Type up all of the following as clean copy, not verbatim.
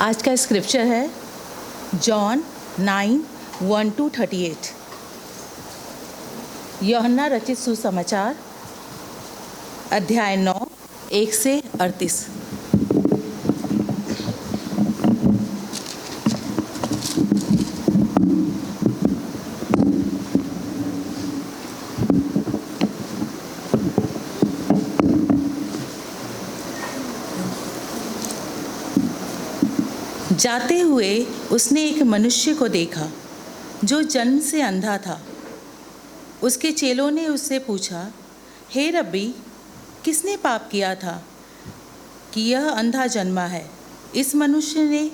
आज का स्क्रिप्चर है जॉन 9:1-38। यूहन्ना रचित सुसमाचार अध्याय 9 1-38। जाते हुए उसने एक मनुष्य को देखा जो जन्म से अंधा था। उसके चेलों ने उससे पूछा, हे रब्बी, किसने पाप किया था कि यह अंधा जन्मा है, इस मनुष्य ने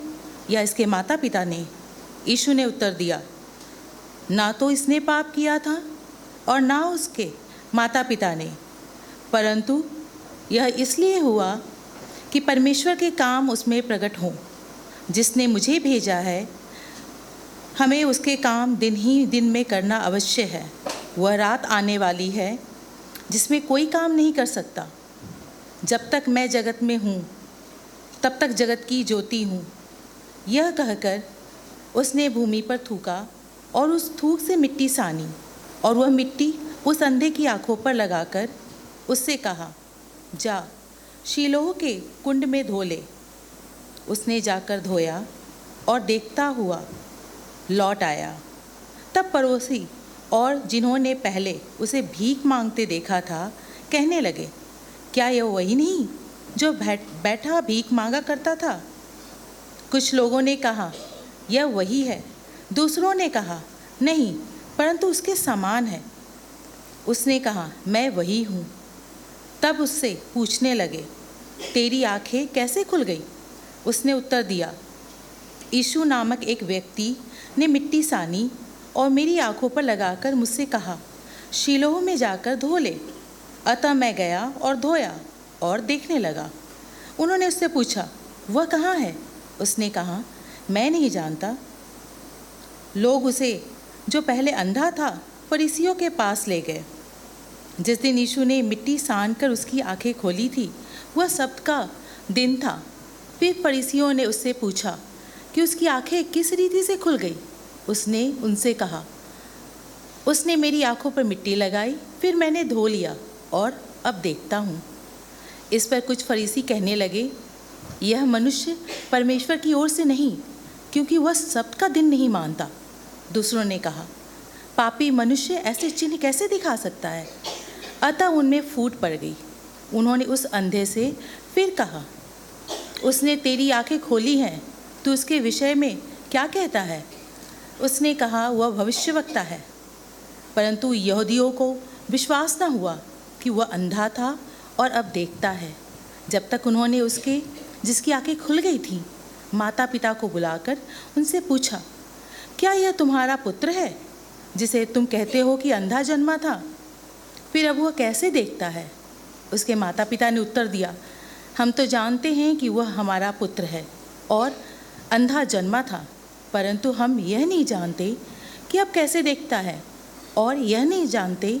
या इसके माता पिता ने? यीशु ने उत्तर दिया, ना तो इसने पाप किया था और ना उसके माता पिता ने, परंतु यह इसलिए हुआ कि परमेश्वर के काम उसमें प्रकट हों। जिसने मुझे भेजा है, हमें उसके काम दिन ही दिन में करना अवश्य है। वह रात आने वाली है जिसमें कोई काम नहीं कर सकता। जब तक मैं जगत में हूँ तब तक जगत की ज्योति हूँ। यह कहकर उसने भूमि पर थूका और उस थूक से मिट्टी सानी, और वह मिट्टी उस अंधे की आँखों पर लगाकर उससे कहा, जा शीलोह के कुंड में धो ले। उसने जाकर धोया और देखता हुआ लौट आया। तब पड़ोसी और जिन्होंने पहले उसे भीख मांगते देखा था कहने लगे, क्या यह वही नहीं जो बैठा भीख मांगा करता था? कुछ लोगों ने कहा, यह वही है। दूसरों ने कहा, नहीं, परंतु उसके समान है। उसने कहा, मैं वही हूँ। तब उससे पूछने लगे, तेरी आंखें कैसे खुल गई? उसने उत्तर दिया, यीशु नामक एक व्यक्ति ने मिट्टी सानी और मेरी आंखों पर लगाकर मुझसे कहा, शीलोह में जाकर धो ले। अतः मैं गया और धोया और देखने लगा। उन्होंने उससे पूछा, वह कहाँ है? उसने कहा, मैं नहीं जानता। लोग उसे, जो पहले अंधा था, फरीसियों के पास ले गए। जिस दिन यीशु ने मिट्टी सान कर उसकी आंखें खोली थी, वह सब्त का दिन था। फिर फरीसियों ने उससे पूछा कि उसकी आंखें किस रीति से खुल गई। उसने उनसे कहा, उसने मेरी आंखों पर मिट्टी लगाई, फिर मैंने धो लिया और अब देखता हूँ। इस पर कुछ फरीसी कहने लगे, यह मनुष्य परमेश्वर की ओर से नहीं, क्योंकि वह सब्त का दिन नहीं मानता। दूसरों ने कहा, पापी मनुष्य ऐसे चिन्ह कैसे दिखा सकता है? अतः उनमें फूट पड़ गई। उन्होंने उस अंधे से फिर कहा, उसने तेरी आंखें खोली हैं, तू उसके विषय में क्या कहता है? उसने कहा, वह भविष्यवक्ता है। परंतु यहूदियों को विश्वास न हुआ कि वह अंधा था और अब देखता है, जब तक उन्होंने उसके, जिसकी आंखें खुल गई थीं, माता पिता को बुलाकर उनसे पूछा, क्या यह तुम्हारा पुत्र है जिसे तुम कहते हो कि अंधा जन्मा था? फिर अब वह कैसे देखता है? उसके माता पिता ने उत्तर दिया, हम तो जानते हैं कि वह हमारा पुत्र है और अंधा जन्मा था, परंतु हम यह नहीं जानते कि अब कैसे देखता है, और यह नहीं जानते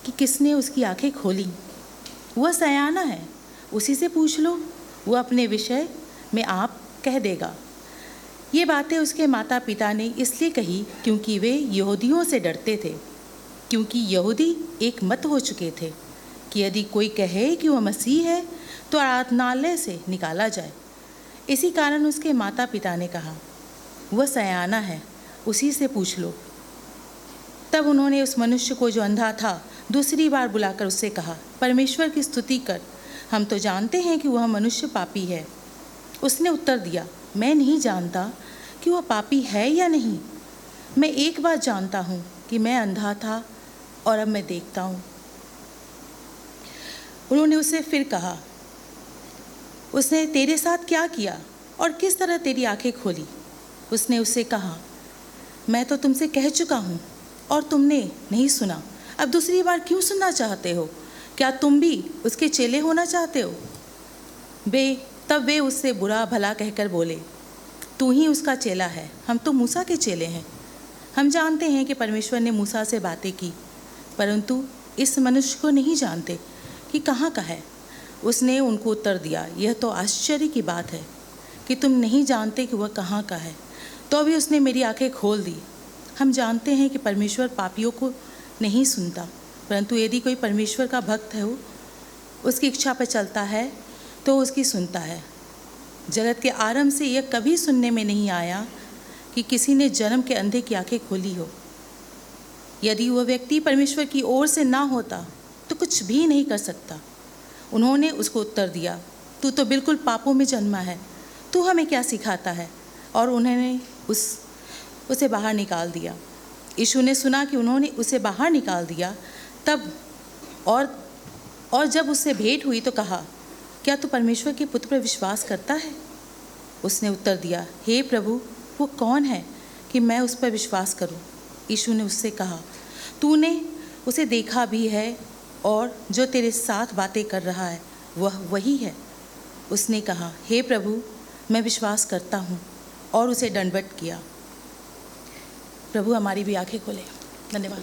कि किसने उसकी आंखें खोली। वह सयाना है, उसी से पूछ लो, वह अपने विषय में आप कह देगा। ये बातें उसके माता पिता ने इसलिए कही क्योंकि वे यहूदियों से डरते थे, क्योंकि यहूदी एक मत हो चुके थे कि यदि कोई कहे कि वह मसीह है तो आराधनालय से निकाला जाए। इसी कारण उसके माता पिता ने कहा, वह सयाना है, उसी से पूछ लो। तब उन्होंने उस मनुष्य को, जो अंधा था, दूसरी बार बुलाकर उससे कहा, परमेश्वर की स्तुति कर, हम तो जानते हैं कि वह मनुष्य पापी है। उसने उत्तर दिया, मैं नहीं जानता कि वह पापी है या नहीं। मैं एक बात जानता हूँ कि मैं अंधा था और अब मैं देखता हूँ। उन्होंने उससे फिर कहा, उसने तेरे साथ क्या किया और किस तरह तेरी आंखें खोली? उसने उससे कहा, मैं तो तुमसे कह चुका हूँ और तुमने नहीं सुना। अब दूसरी बार क्यों सुनना चाहते हो? क्या तुम भी उसके चेले होना चाहते हो? तब वे उससे बुरा भला कहकर बोले, तू ही उसका चेला है, हम तो मूसा के चेले हैं। हम जानते हैं कि परमेश्वर ने मूसा से बातें की, परंतु इस मनुष्य को नहीं जानते कि कहाँ का है। उसने उनको उत्तर दिया, यह तो आश्चर्य की बात है कि तुम नहीं जानते कि वह कहाँ का है, तो भी उसने मेरी आंखें खोल दी। हम जानते हैं कि परमेश्वर पापियों को नहीं सुनता, परंतु यदि कोई परमेश्वर का भक्त है, उसकी इच्छा पर चलता है तो उसकी सुनता है। जगत के आरंभ से यह कभी सुनने में नहीं आया कि किसी ने जन्म के अंधे की आंखें खोली हो। यदि वह व्यक्ति परमेश्वर की ओर से ना होता तो कुछ भी नहीं कर सकता। उन्होंने उसको उत्तर दिया, तू तो बिल्कुल पापों में जन्मा है, तू हमें क्या सिखाता है? और उन्होंने उसे बाहर निकाल दिया। यीशु ने सुना कि उन्होंने उसे बाहर निकाल दिया, तब और जब उससे भेंट हुई तो कहा, क्या तू परमेश्वर के पुत्र पर विश्वास करता है? उसने उत्तर दिया, हे प्रभु, वो कौन है कि मैं उस पर विश्वास करूं? यीशु ने उससे कहा, तूने उसे देखा भी है और जो तेरे साथ बातें कर रहा है वह वही है। उसने कहा, हे प्रभु, मैं विश्वास करता हूँ, और उसे दंडवत किया। प्रभु हमारी भी आंखें खोले। धन्यवाद।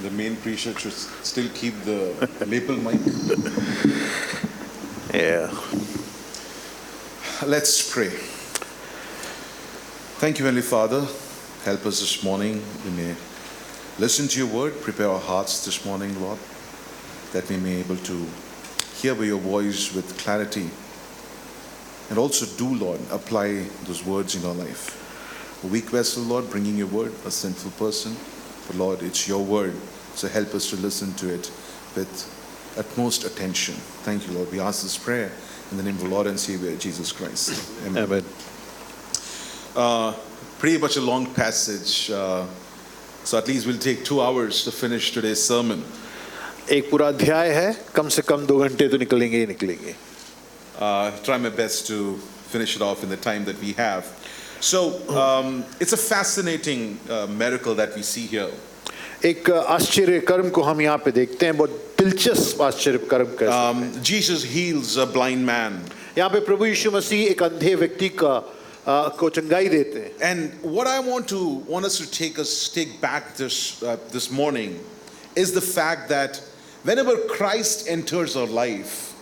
The main preacher should still keep the lapel mic. Yeah. Let's pray. Thank you, Heavenly Father. Help us this morning. We may listen to your word. Prepare our hearts this morning, Lord, that we may be able to hear by your voice with clarity, and also do, Lord, apply those words in our life. A weak vessel, Lord, bringing your word, a sinful person. But Lord, it's your word, so help us to listen to it with utmost attention. Thank you, Lord. We ask this prayer in the name of the Lord and Savior, Jesus Christ. Amen. Amen. Pretty much a long passage, so at least we'll take 2 hours to finish today's sermon. एक पूरा अध्याय है, कम से कम 2 घंटे तो निकलेंगे ही निकलेंगे। Try my best to finish it off in the time that we have. So, it's a fascinating miracle that we see here. एक आश्चर्य कर्म को हम यहाँ पे देखते हैं, बहुत दिलचस्प आश्चर्य कर्म कह सकते हैं। Jesus heals a blind man. यहाँ पे प्रभु यीशु मसीह एक अंधे व्यक्ति को चंगाई देते हैं। And what I want us to take back this morning is the fact that whenever Christ enters our life,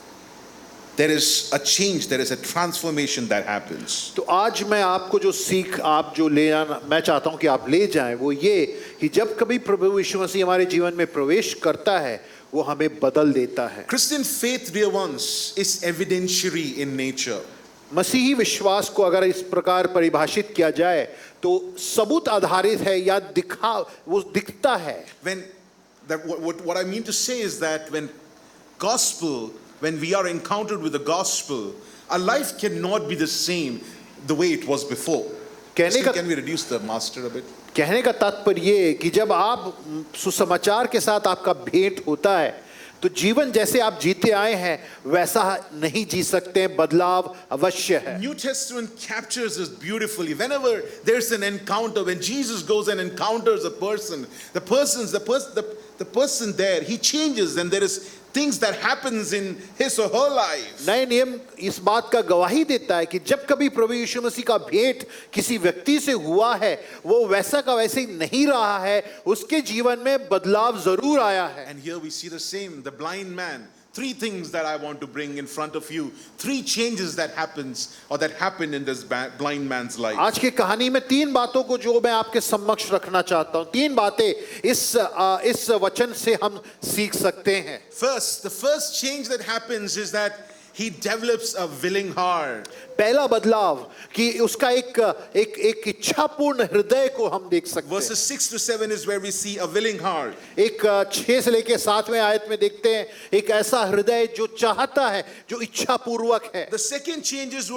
there is a change, there is a transformation that happens. तो आज मैं आपको जो सीख आप जो ले आना मैं चाहता हूँ कि आप ले जाएं, वो ये कि जब कभी प्रभु यीशु मसीह हमारे जीवन में प्रवेश करता है, वो हमें बदल देता है। Christian faith, dear ones, is evidentiary in nature. मसीही विश्वास को अगर इस प्रकार परिभाषित किया जाए तो सबूत आधारित है या वो दिखता है। What I mean to say is that when we are encountered with the gospel, our life cannot be the same the way it was before. Can we reduce the master a bit? कहने का तात्पर्य ये कि जब आप सुसमाचार के साथ आपका भेंट होता है तो जीवन जैसे आप जीते आए हैं वैसा नहीं जी सकते, बदलाव अवश्य है। New Testament captures this beautifully. Whenever there's an encounter, when Jesus goes and encounters a person, the person there, he changes, and there is things that happens in his or her life. नए नियम इस बात का गवाही देता है कि जब कभी प्रभु यीशु मसीह का भेंट किसी व्यक्ति से हुआ है, वो वैसा का वैसे ही नहीं रहा है, उसके जीवन में बदलाव जरूर आया है। And here we see the same, the blind man. 3 things that I want to bring in front of you. 3 changes that happened in this blind man's life. आज की कहानी में 3 बातों को जो मैं आपके समक्ष रखना चाहता हूँ, 3 बातें इस वचन से हम सीख सकते हैं। The first change that happens is that he develops a willing heart. पहला बदलाव कि उसका एक इच्छापूर्ण हृदय को हम देख सकते हैं। Verses 6 to 7 is where we see a willing heart. एक 6 से लेके 7वें आयत में देखते हैं एक ऐसा हृदय जो चाहता है, जो इच्छापूर्वक है। The second change is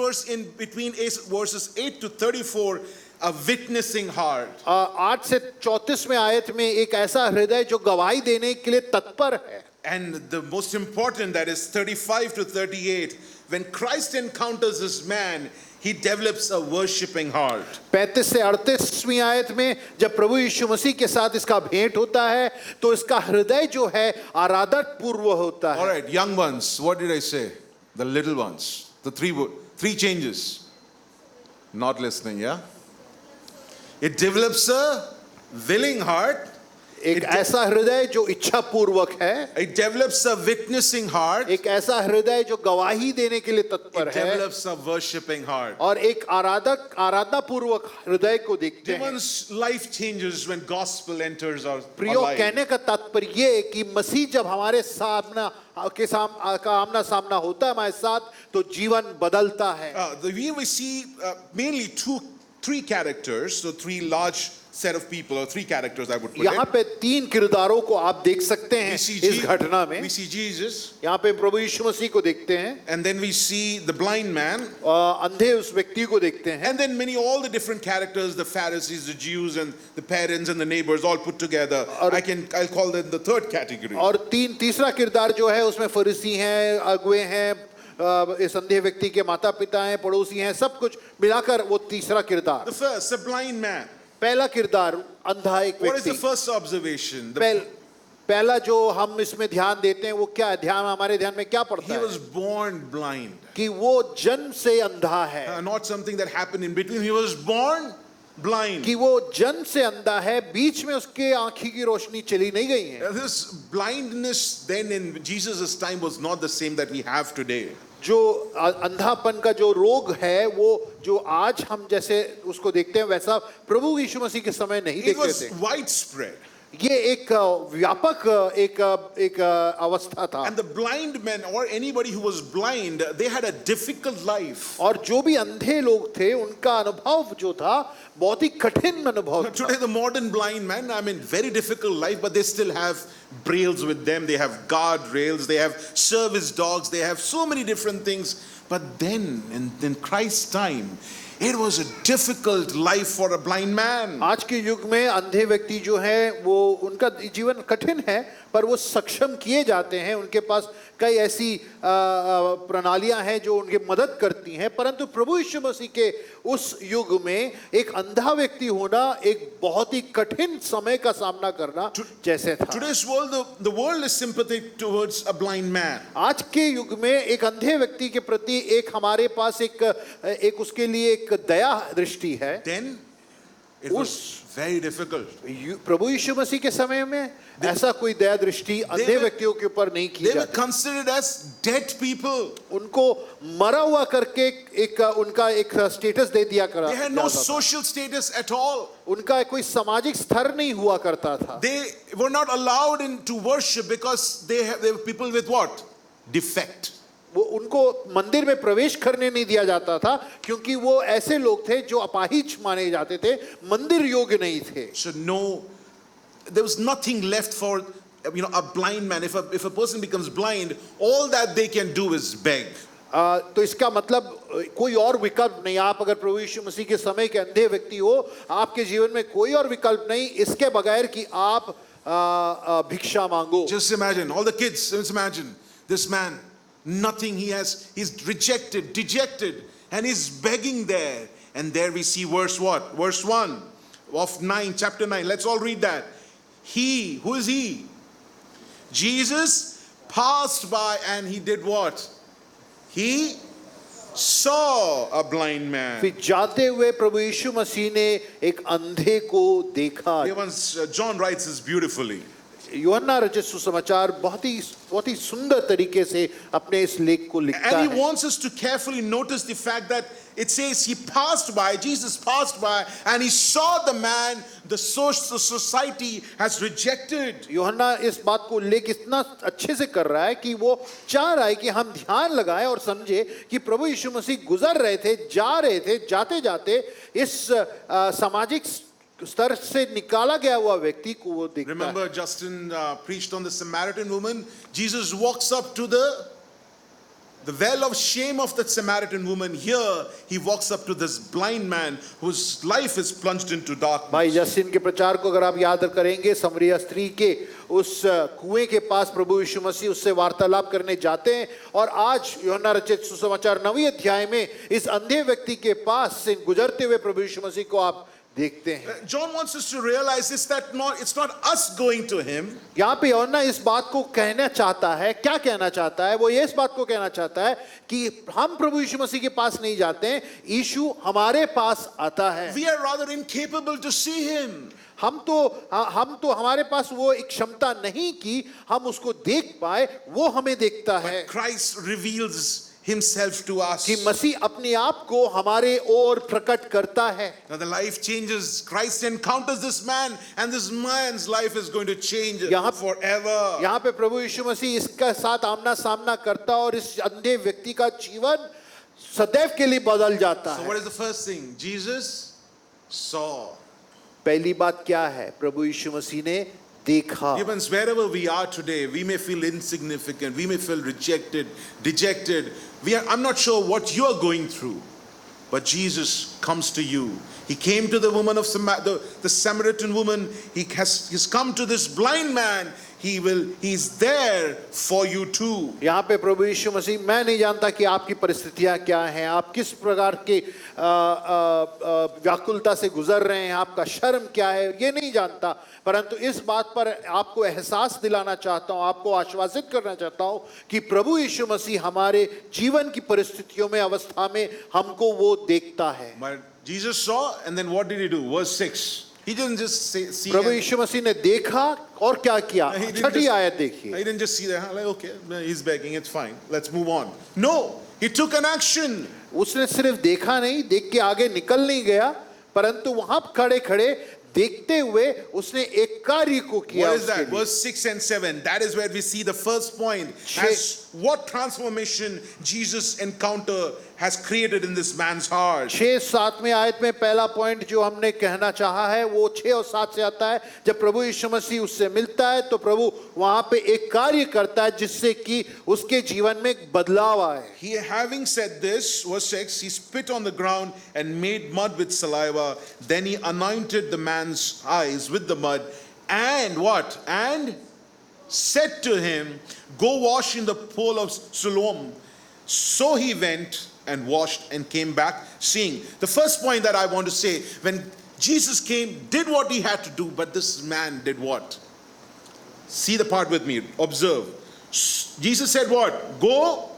between verses 8 to 34, a witnessing heart. 8 से 34वें आयत में एक ऐसा हृदय जो गवाही देने के लिए तत्पर है। And the most important, that is 35 to 38, when Christ encounters this man, he develops a worshiping heart. 35 से 38वीं आयत में जब प्रभु यीशु मसीह के साथ इसका भेंट होता है तो इसका हृदय जो है आराधक पूर्व होता है। All right, young ones, what did I say? The little ones, the 3 changes. Not listening, yeah? It develops a willing heart. एक ऐसा हृदय जो इच्छा पूर्वक है, It develops a witnessing heart. एक ऐसा हृदय जो गवाही देने के लिए तत्पर It है, develops a worshiping heart. और एक आराधना पूर्वक हृदय को देखते हैं। One's life changes when gospel enters our प्रियो, life. कहने का तात्पर्य ये है कि मसीह जब हमारे आमना सामना होता है हमारे साथ, तो जीवन बदलता है। We see mainly three characters, so three large set of people, or three characters I would put यहाँ it. पे 3 किरदारों को आप देख सकते हैं इस घटना में। We see Jesus, यहाँ पे प्रभु यीशु मसीह को देखते हैं, and then we see the blind man, अंधे उस व्यक्ति को देखते हैं, and then all the different characters, the Pharisees, the Jews, and the parents and the neighbors, all put together. I'll call them the third category. और तीसरा किरदार जो है उसमें फरीसी हैं, अगुवे हैं, इस अंधे व्यक्ति के माता पिता हैं, पड़ोसी हैं, सब कुछ मिलाकर वो तीसरा किरदार। The first, the blind man. पहला किरदार अंधा एक What is the व्यक्ति। first observation? पहला जो हम इसमें ध्यान देते हैं वो क्या है? हमारे ध्यान में क्या पड़ता He was है? born blind. कि वो जन्म से अंधा है, Not something that happened in between. He was born blind. कि वो जन्म से अंधा है, बीच में उसके आंखी की रोशनी चली नहीं गई है। This blindness then in Jesus' time was not the same that we have today. जो अंधापन का जो रोग है, वो जो आज हम जैसे उसको देखते हैं वैसा प्रभु यीशु मसीह के समय नहीं It देखते was थे। widespread. ये एक व्यापक एक अवस्था था, And the blind men or anybody who was blind, they had a difficult life. और जो भी अंधे लोग थे उनका अनुभव जो था बहुत ही कठिन अनुभव था। Today the modern blind man, very difficult life, but they still have brails with them. They have guardrails, they have service dogs, they have so many different things. But then in Christ's time, it was a difficult life for a blind man. आज के युग में अंधे व्यक्ति जो हैं वो उनका जीवन कठिन है, पर वो सक्षम किए जाते हैं। उनके पास कई ऐसी प्रणालियां हैं जो उनकी मदद करती हैं, परंतु प्रभु यीशु मसीह के उस युग में एक अंधा व्यक्ति होना एक बहुत ही कठिन समय का सामना करना जैसे था। Today's world, the world is sympathetic towards a blind man. आज के युग में एक अंधे व्यक्ति के प्रति एक हमारे पास एक उसके लिए एक दया दृष्टि है। Then it was very difficult. प्रभु यीशु मसीह के समय में ऐसा कोई दया दृष्टि अंधे व्यक्तियों के ऊपर नहीं की They were जाती। considered as dead people. उनको मरा हुआ करके एक उनका एक स्टेटस दे दिया करा They had no जाता था। social status at all. उनका कोई सामाजिक स्तर नहीं हुआ करता था। They were not allowed to worship because they were people with what? Defect. वो उनको मंदिर में प्रवेश करने नहीं दिया जाता था, क्योंकि वो ऐसे लोग थे जो अपाहिज माने जाते थे, मंदिर योग्य नहीं थे। So there was nothing left for a blind man. If a person becomes blind, all that they can do is beg. तो इसका मतलब कोई और विकल्प नहीं। आप अगर प्रभु यीशु मसीह के समय के अंधे व्यक्ति हो, आपके जीवन में कोई और विकल्प नहीं इसके बगैर कि आप भिक्षा मांगो। Just imagine, all the kids, just imagine this man, nothing he has, he's rejected, dejected, and he's begging there. And there we see verse what? Verse 1 of chapter 9. Let's all read that. He, who is he? Jesus passed by and he did what? He saw a blind man. फिर जाते हुए प्रभु यीशु मसीह ने एक अंधे को देखा। John writes this beautifully. यूहन्ना रचित सुसमाचार बहुत ही सुंदर तरीके से अपने इस लेख को लिखता And he है। wants us to carefully notice the fact that it says he passed by, Jesus passed by, and he saw the man the society has rejected. यूहन्ना इस बात को उल्लेख इतना अच्छे से कर रहा है कि वो चाह रहा है कि हम ध्यान लगाएं और समझे कि प्रभु यीशु मसीह गुजर रहे थे, जा रहे थे, जाते जाते इस सामाजिक स्तर से निकाला गया हुआ व्यक्ति को वो देखता है। Remember, Justin preached on the Samaritan woman. Jesus walks up to the well of shame of that Samaritan woman. Here, he walks up to this blind man whose life is plunged into darkness. भाई Justin के प्रचार को अगर आप याद करेंगे, समरिया स्त्री के उस कुएं के पास प्रभु यीशु मसीह उससे वार्तालाप करने जाते हैं, और आज यूहन्ना रचित सुसमाचार 9वें अध्याय में इस अंधे व्यक्ति के पास से गुजरते हुए प्रभु यीशु मसीह को आप देखते हैं। John wants us to realize this, that it's not us going to him. यहाँ पे यूहन्ना इस बात को कहना चाहता है, क्या कहना चाहता है? वो ये इस बात को कहना चाहता है कि हम प्रभु यीशु मसीह के पास नहीं जाते हैं, यीशु हमारे पास आता है। We are rather incapable to see him. हम तो हमारे पास वो एक क्षमता नहीं कि हम उसको देख पाए, वो हमें देखता है। But Christ reveals himself to us. कि मसीह अपने आप को हमारे ओर प्रकट करता है। Now the life changes. Christ encounters this man, and this man's life is going to change forever. यहाँ पे प्रभु यीशु मसीह इसका साथ आमना सामना करता और इस अंधे व्यक्ति का जीवन सदैव के लिए बदल जाता So है। what is the first thing? Jesus saw. पहली बात क्या है? प्रभु यीशु मसीह ने देखा। Even wherever we are today, we may feel insignificant, we may feel rejected, dejected. I'm not sure what you are going through, but Jesus comes to you. He came to the woman of the Samaritan woman. He's come to this blind man. He's there for you too. यहाँ पे प्रभु यीशु मसीह, मैं नहीं जानता कि आपकी परिस्थितियाँ क्या हैं, आप किस प्रकार के व्याकुलता से गुजर रहे हैं, आपका शर्म क्या है, ये नहीं जानता, परंतु इस बात पर आपको एहसास दिलाना चाहता हूँ, आपको आश्वासित करना चाहता हूँ कि प्रभु यीशु मसीह हमारे जीवन की परिस्थितियों में, अवस्था में हमको वो देखता है। But Jesus saw, and then what did he do? Verse 6. He didn't just see. प्रभु यीशु मसीह ने देखा और क्या किया? छठी आयत देखिए। He didn't just see that, like, okay, he's begging, it's fine, let's move on. No, he took an action. उसने सिर्फ देखा नहीं, देख के आगे निकल नहीं गया, परंतु वहां खड़े खड़े देखते हुए उसने एक कार्य को किया। What is that? Verse 6 and 7. That is where we see the first point. As what transformation Jesus encounter has created in this man's heart. 6-7 में आयत में पहला पॉइंट जो हमने कहना चाहा है वो 6 और 7 से आता है। जब प्रभु यीशु मसीह उससे मिलता है तो प्रभु वहां पे एक कार्य करता है जिससे कि उसके जीवन में एक बदलाव आए। He, having said this, verse 6, he spit on the ground and made mud with saliva. Then he anointed the man's eyes with the mud, and what? And said to him, go wash in the pool of Siloam. So he went and washed and came back seeing. The first point that I want to say, when Jesus came, did what he had to do, but this man did what? See the part with me, observe. Jesus said what? Go.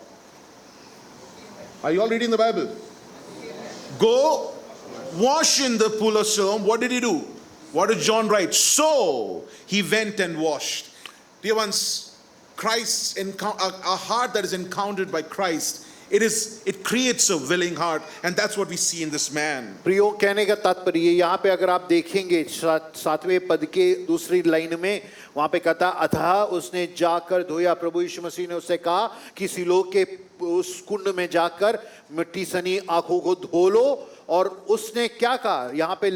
Are you all reading the Bible? Go wash in the pool of Siloam. What did he do? What did John write? So he went and washed. Dear ones, Christ's a heart that is encountered by Christ, it creates a willing heart, and that's what we see in this man. प्रियो, कहने का तात्पर्य यहाँ पे अगर आप देखेंगे 7वें पद के दूसरी लाइन में वहाँ पे कहता, अतः उसने जाकर धोया। प्रभु यीशु मसीह ने उससे कहा कि सिलो के उस कुंड में जाकर मिट्टी सनी आंखों को धो लो, और उसने क्या कहा? यहाँ पे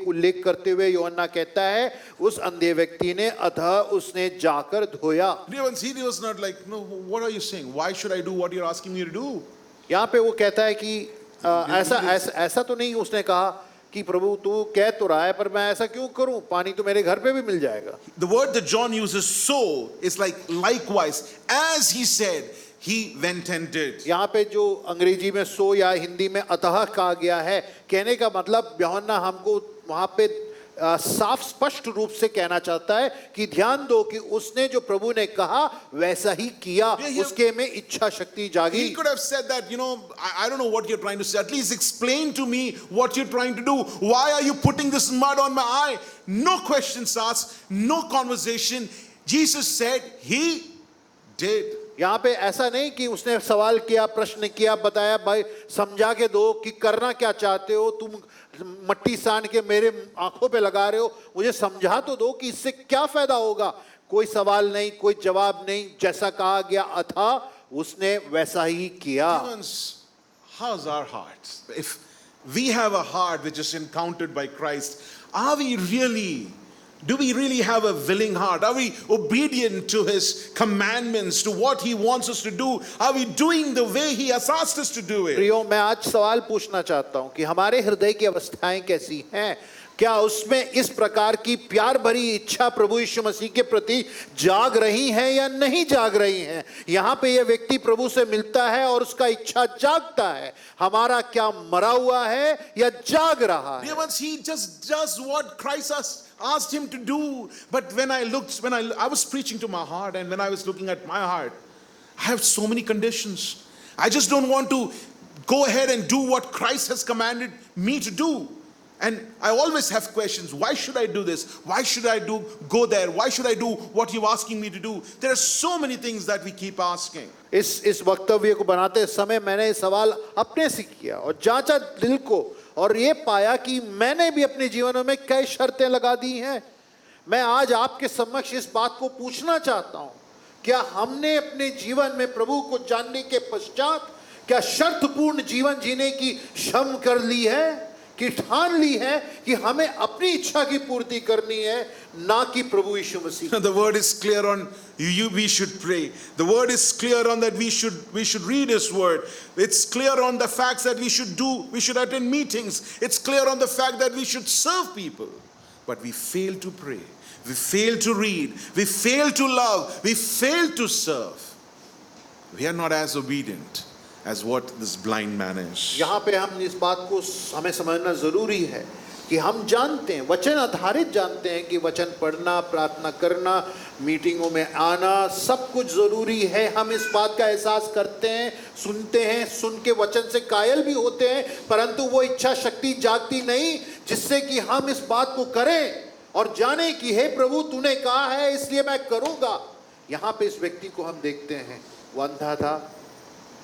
उल्लेख करते हुए यूहन्ना कहता है उस अंधे व्यक्ति ने अतः उसने जाकर धोया। He was not like, no, what are you saying? Why should I do what you're asking me to do? यहाँ पे वो कहता है कि ऐसा तो नहीं उसने कहा कि प्रभु तू कह तो रहा है पर मैं ऐसा क्यों करूं, पानी तो मेरे घर पे भी मिल जाएगा। The word that John uses, so, is like likewise, as he said, he went and did. यहाँ पे जो अंग्रेजी में सो या हिंदी में अतः कहा गया है, कहने का मतलब यूहन्ना हमको वहाँ पे साफ स्पष्ट रूप से कहना चाहता है कि ध्यान दो कि उसने जो प्रभु ने कहा वैसा ही किया, उसके में इच्छा शक्ति जागी। He could have said that, I don't know what you're trying to say. At least explain to me what you're trying to do. Why are you putting this mud on my eye? No questions asked, no conversation. Jesus said he did. यहाँ पे ऐसा नहीं कि उसने सवाल किया, प्रश्न किया, बताया, भाई समझा के दो कि करना क्या चाहते हो, तुम मट्टी सान के मेरे आंखों पे लगा रहे हो, मुझे समझा तो दो कि इससे क्या फायदा होगा। कोई सवाल नहीं, कोई जवाब नहीं, जैसा कहा गया अथा उसने वैसा ही किया। How's our hearts? If we have a heart which is encountered by Christ, do we really have a willing heart? Are we obedient to his commandments, to what he wants us to do? Are we doing the way he has asked us to do it? प्रियो, मैं आज सवाल पूछना चाहता हूं कि हमारे हृदय की अवस्थाएं कैसी हैं? क्या उसमें इस प्रकार की प्यार भरी इच्छा प्रभु यीशु मसीह के प्रति जाग रही है या नहीं जाग रही है? यहाँ पे यह व्यक्ति प्रभु से मिलता है और उसका इच्छा जागता है। हमारा क्या मरा हुआ है या जाग रहा है? He just does what Christ asked him to do. But when I was preaching to my heart, and when I was looking at my heart, I have so many conditions. I just don't want to go ahead and do what Christ has commanded me to do. And I always have questions. Why should I do this? Why should I go there? Why should I do what you're asking me to do? There are so many things that we keep asking. इस वक्तव्य को बनाते समय मैंने ये सवाल अपने से किया और जांचा दिल को, और ये पाया कि मैंने भी अपने जीवन में कई शर्तें लगा दी हैं। मैं आज आपके समक्ष इस बात को पूछना चाहता हूं, क्या हमने अपने जीवन में प्रभु को जानने के पश्चात क्या शर्तपूर्ण जीवन जीने की क्षम कर ली है, कि ठान ली है कि हमें अपनी इच्छा की पूर्ति करनी है, ना कि प्रभु यीशु मसीह। The word is clear on we should pray. The word is clear on that we should read His word. It's clear on the facts that we should attend meetings. It's clear on the fact that we should serve people. But we fail to pray. We fail to read. We fail to love. We fail to serve. We are not as obedient as what this blind man is. यहाँ पे हम इस बात को हमें समझना जरूरी है कि हम जानते हैं, वचन आधारित जानते हैं कि वचन पढ़ना, प्रार्थना करना, मीटिंगों में आना सब कुछ जरूरी है। हम इस बात का एहसास करते हैं, सुनते हैं, सुन के वचन से कायल भी होते हैं, परंतु वो इच्छा शक्ति जागती नहीं जिससे कि हम इस बात को करें और जाने कि हे प्रभु तूने कहा है इसलिए मैं करूंगा। यहाँ पे इस व्यक्ति को हम देखते हैं, वो अंधा था,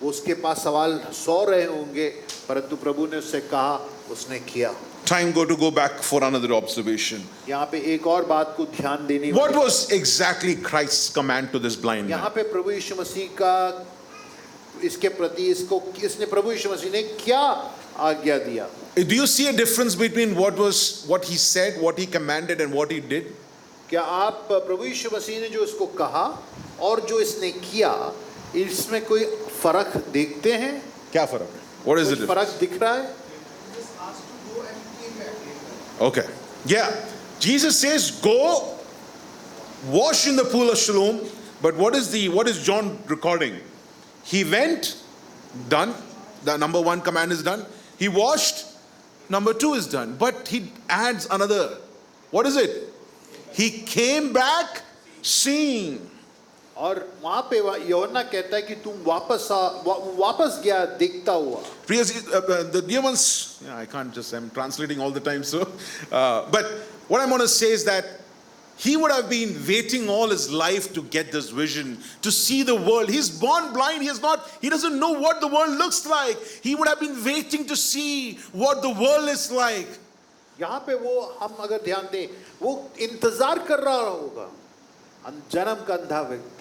उसके पास सवाल 100 रहे होंगे, परंतु प्रभु ने उससे कहा, उसने किया। Time to go back for another observation. यहाँ पे एक और बात को ध्यान देनी। What was exactly Christ's command to this blind man? यहाँ पे प्रभु यीशु मसीह का इसके प्रति इसने प्रभु यीशु मसीह ने क्या आज्ञा दिया? Do you see a difference between what he said, what he commanded, and what he did? क्या आप प्रभु यीशु मसीह ने जो इसको कहा और जो इसने किया, इसमें कोई फर्क देखते हैं? क्या फर्क है? What is the difference? फर्क दिख रहा है? Okay. Yeah. Jesus says, go wash in the pool of Siloam. But what is John recording? He went, done. The number 1 command is done. He washed. Number 2 is done. But he adds another. What is it? He came back seeing. और वहाँ पे यूहन्ना कहता है कि तुम वापस गया देखता हुआ। The dear ones, I can't just, I'm translating all the time, so. But what I want to say is that he would have been waiting all his life to get this vision, to see the world. He's born blind. He doesn't know what the world looks like. He would have been waiting to see what the world is like. यहाँ पे वो हम अगर ध्यान दें, वो इंतजार कर रहा होगा, जन्म का अंधा व्यक्ति।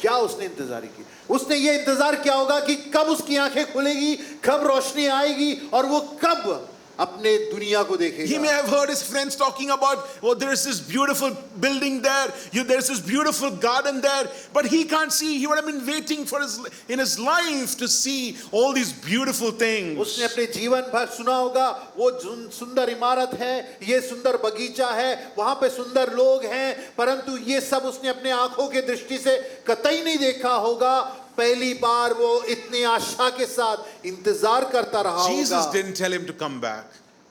क्या उसने इंतजार की? उसने ये इंतजार किया होगा कि कब उसकी आंखें खुलेगी, कब रोशनी आएगी और वो कब अपने दुनिया को देखेगा। He may have heard his friends talking about, oh, there's this beautiful building there, there's this beautiful garden there, but he can't see. He would have been waiting in his life to see all these beautiful things. उसने अपने जीवन भर सुना होगा, वो सुंदर इमारत है, ये सुंदर बगीचा है, वहां पे सुंदर लोग हैं, परंतु ये सब उसने अपने आंखों के दृष्टि से कतई नहीं देखा होगा। पहली बार वो इतनी आशा के साथ इंतजार करता रहा होगा। Jesus didn't tell him to come back.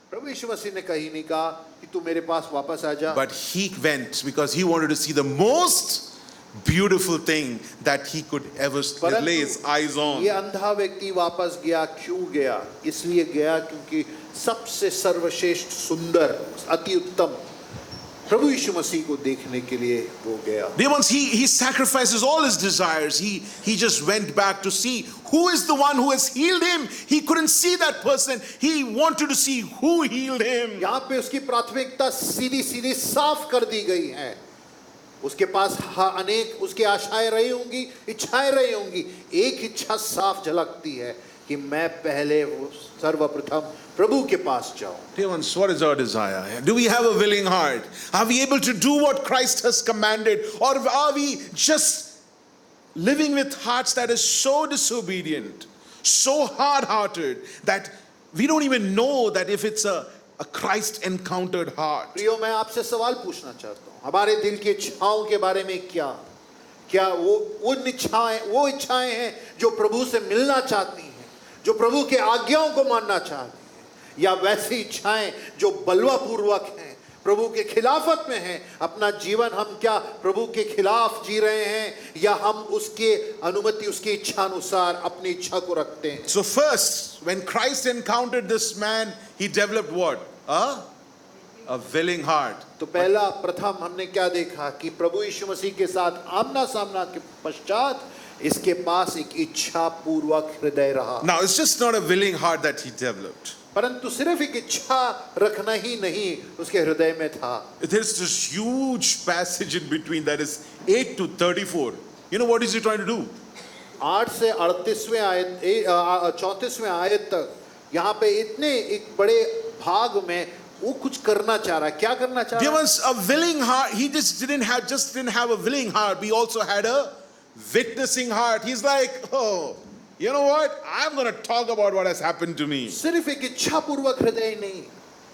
प्रभु यीशु मसीह ने कहीं नहीं कहा कि तू मेरे पास वापस आ जा। But he went because he wanted to see the most beautiful thing that he could ever lay his eyes on. ये अंधा व्यक्ति वापस गया, क्यों गया? इसलिए गया क्योंकि सबसे सर्वश्रेष्ठ सुंदर अति उत्तम प्रभु यीशु मसीह को देखने के लिए वो गया। Dear ones, he sacrifices all his desires. He just went back to see who is the one who has healed him. He couldn't see that person. He wanted to see who healed him. यहाँ पे उसकी प्राथमिकता सीधी साफ कर दी गई है। उसके पास अनेक उसकी आशाएं रही होंगी, इच्छाएं रही होंगी। एक इच्छा साफ झलकती है कि मैं पहले सर्वप्रथम प्रभु के पास जाऊं। Dear ones, what is our desire? Do we have a willing heart? Are we able to do what Christ has commanded? Or are we just living with hearts that is so disobedient, so hard-hearted, that we don't even know that if it's a Christ-encountered heart? प्रियो, मैं आपसे सवाल पूछना चाहता हूं, हमारे दिल की इच्छाओं के बारे में क्या वो इच्छाएं हैं जो प्रभु से मिलना चाहती हैं, जो प्रभु के आज्ञाओं को मानना चाहती हैं, या वैसी इच्छाएं जो बलवापूर्वक हैं, प्रभु के खिलाफत में हैं? अपना जीवन हम क्या प्रभु के खिलाफ जी रहे हैं, या हम उसके अनुमति, उसकी इच्छा अनुसार अपनी इच्छा को रखते हैं? So first, when Christ encountered this man, he developed what? a willing heart. तो पहला प्रथम हमने क्या देखा कि प्रभु यीशु मसीह के साथ आमना सामना के पश्चात इसके पास एक इच्छा पूर्वक हृदय रहा। Now, it's just not a willing heart that he developed. परंतु सिर्फ एक इच्छा रखना ही नहीं उसके हृदय में था। There's this huge passage in between that is 8 to 34. You know what is he trying to do? 8 से 38वें आयत 34वें आयत तक यहाँ पे इतने एक बड़े भाग में वो कुछ करना चाह रहा है। क्या करना चाह There रहा है? was a willing heart. He just didn't have a willing heart. He also had a witnessing heart. He's like, oh, you know what? I'm going to talk about what has happened to me. सिर्फ एक इच्छा पूर्वक हृदय ही नहीं,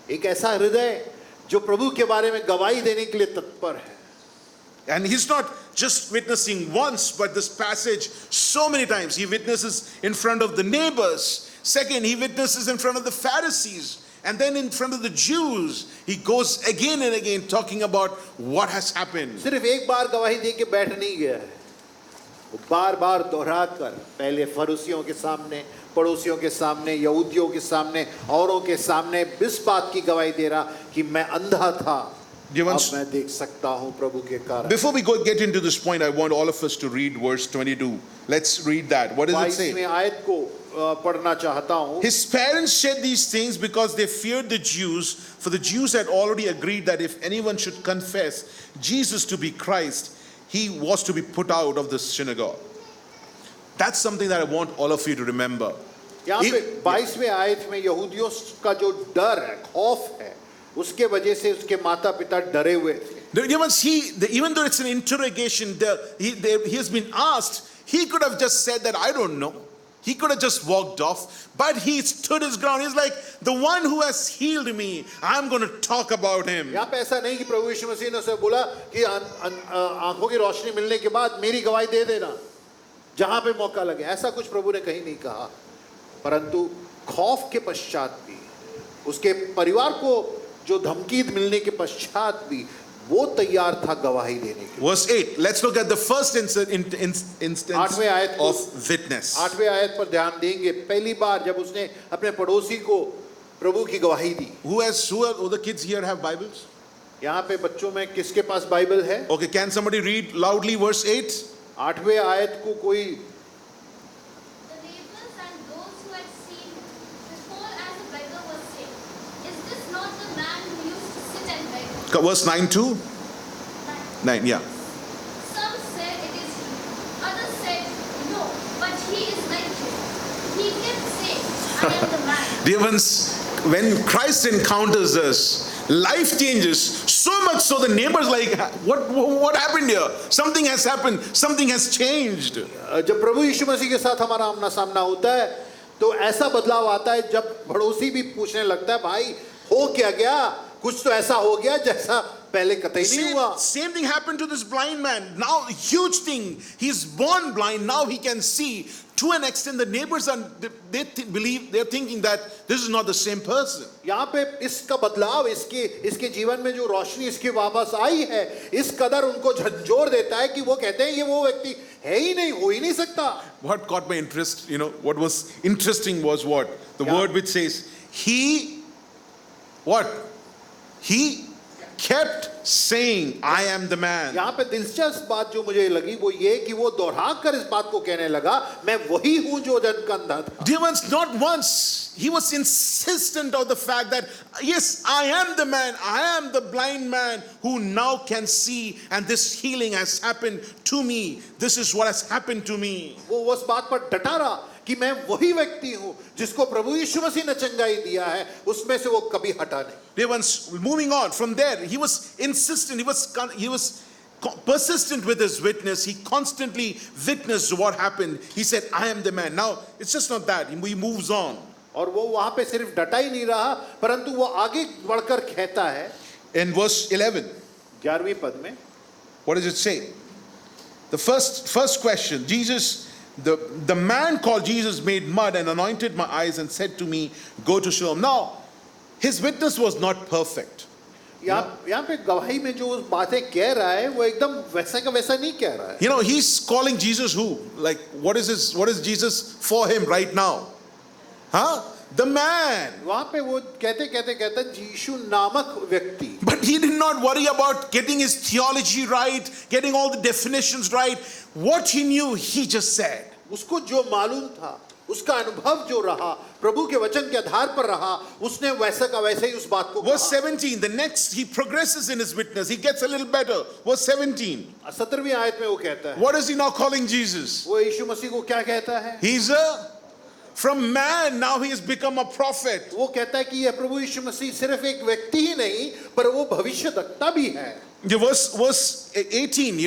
एक ऐसा हृदय जो प्रभु के बारे में गवाही देने के लिए तत्पर है। And he's not just witnessing once, but this passage so many times. He witnesses in front of the neighbors. Second, he witnesses in front of the Pharisees. And then in front of the Jews, he goes again and again talking about what has happened. सिर्फ एक बार गवाही दे के बैठ नहीं गया है, वो बार बार दोहरा कर पहले फरीसियों के सामने, पड़ोसियों के सामने, यहूदियों के सामने, औरों के सामने इस बात की गवाही दे रहा कि मैं अंधा था, अब मैं देख सकता हूं प्रभु के कारण। Before we get into this point, I want all of us to read verse 22. Let's read that. What does it say? 22वें आयत को पढ़ना चाहता हूं। His parents said these things because they feared the Jews, for the Jews had already agreed that if anyone should confess Jesus to be Christ, he was to be put out of the synagogue. That's something that I want all of you to remember. यहाँ पे 22वें आयत में यहूदियों का जो डर है, खौफ है, उसके वजह से उसके माता पिता डरे हुए थे। Even though it's an interrogation, he has been asked, he could have just said that, I don't know. He could have just walked off, but he stood his ground. He's like, the one who has healed me, I'm going to talk about him. यहाँ पे ऐसा नहीं कि प्रभु यीशु मसीह ने उसे बोला कि आंखों की रोशनी मिलने के बाद मेरी गवाही दे देना, जहां पे मौका लगे। ऐसा कुछ प्रभु ने कहीं नहीं कहा, परंतु खौफ के पश्चात भी, उसके परिवार को जो धमकी मिलने के पश्चात भी वो तैयार था गवाही देने के लिए। Verse 8. Let's look at the first instance of witness. 8वें आयत पर ध्यान देंगे। पहली बार जब उसने अपने पड़ोसी को प्रभु की गवाही दी। Who are the kids here have Bibles? यहाँ पे बच्चों में किसके पास बाइबल है? Okay, can somebody read loudly verse 8? 8वें आयत को कोई Verse 9 too? 9, yeah. Some said it is he. Others said no, but he is like him. He kept saying, I am the man. Dear ones, when Christ encounters us, life changes so much so the neighbors like, what happened here? Something has happened. Something has changed. जब प्रभु यीशु मसीह के साथ हमारा आमना सामना होता है तो ऐसा बदलाव आता है जब पड़ोसी भी पूछने लगता है, भाई हो क्या गया? कुछ तो ऐसा हो गया जैसा पहले कतई नहीं हुआ। Same thing happened to this blind man. Now, huge thing. He's born blind. Now he can see. To an extent, the neighbors are they're thinking that this is not the same person. यहाँ पे इसका बदलाव इसके जीवन में जो रोशनी इसके वापस आई है, इस कदर उनको झंझोर देता है कि वो कहते हैं ये वो व्यक्ति है ही नहीं, हो ही नहीं सकता। What caught my interest, what was interesting was what? The word which says, he kept saying, I am the man. यहाँ पे दिलचस्प बात जो मुझे लगी वो ये कि वो दोहराकर इस बात को कहने लगा, मैं वही हूँ जो जन्म का अंधा था। Dear ones, not once. He was insistent of the fact that, yes, I am the man. I am the blind man who now can see, and this healing has happened to me. This is what has happened to me. वो उस बात पर डटा रहा कि मैं वही व्यक्ति हूँ जिसको प्रभु यीशु मसीह ने चंगाई दिया है, उसमें से वो कभी हटा नहीं। Dear ones, moving on from there, he was insistent. He was persistent with his witness. He constantly witnessed what happened. He said, I am the man. Now, it's just not that. He moves on. और वो वहां पे सिर्फ डटा ही नहीं रहा, परंतु वो आगे बढ़कर कहता है। In verse 11, 11वीं पद में, what does it say? The first question, Jesus, the man called Jesus made mud and anointed my eyes and said to me, go to Siloam. Now, his witness was not perfect. यहाँ पे गवाही में जो बातें कह रहा है वो एकदम वैसा का वैसा नहीं कह रहा है। He's calling Jesus who? Like, what is Jesus for him right now? Huh? the man. वहां पे वो कहता यीशु नामक व्यक्ति. But he did not worry about getting his theology right, getting all the definitions right. What he knew, he just said. उसको जो मालूम था, उसका अनुभव जो रहा, प्रभु के वचन के आधार पर रहा, उसने वैसा का वैसे ही उस बात को Verse कहा. 17, the next, he progresses in his witness. He gets a little better. Verse 17. 17वीं आयत में वो कहता है. What is he now calling Jesus? वो यीशु मसीह को क्या कहता है? He's from man, now he has become a prophet. वो कहता है कि यह प्रभु यीशु मसीह सिर्फ एक व्यक्ति ही नहीं, पर वो भविष्यद्वक्ता भी है. Verse 18,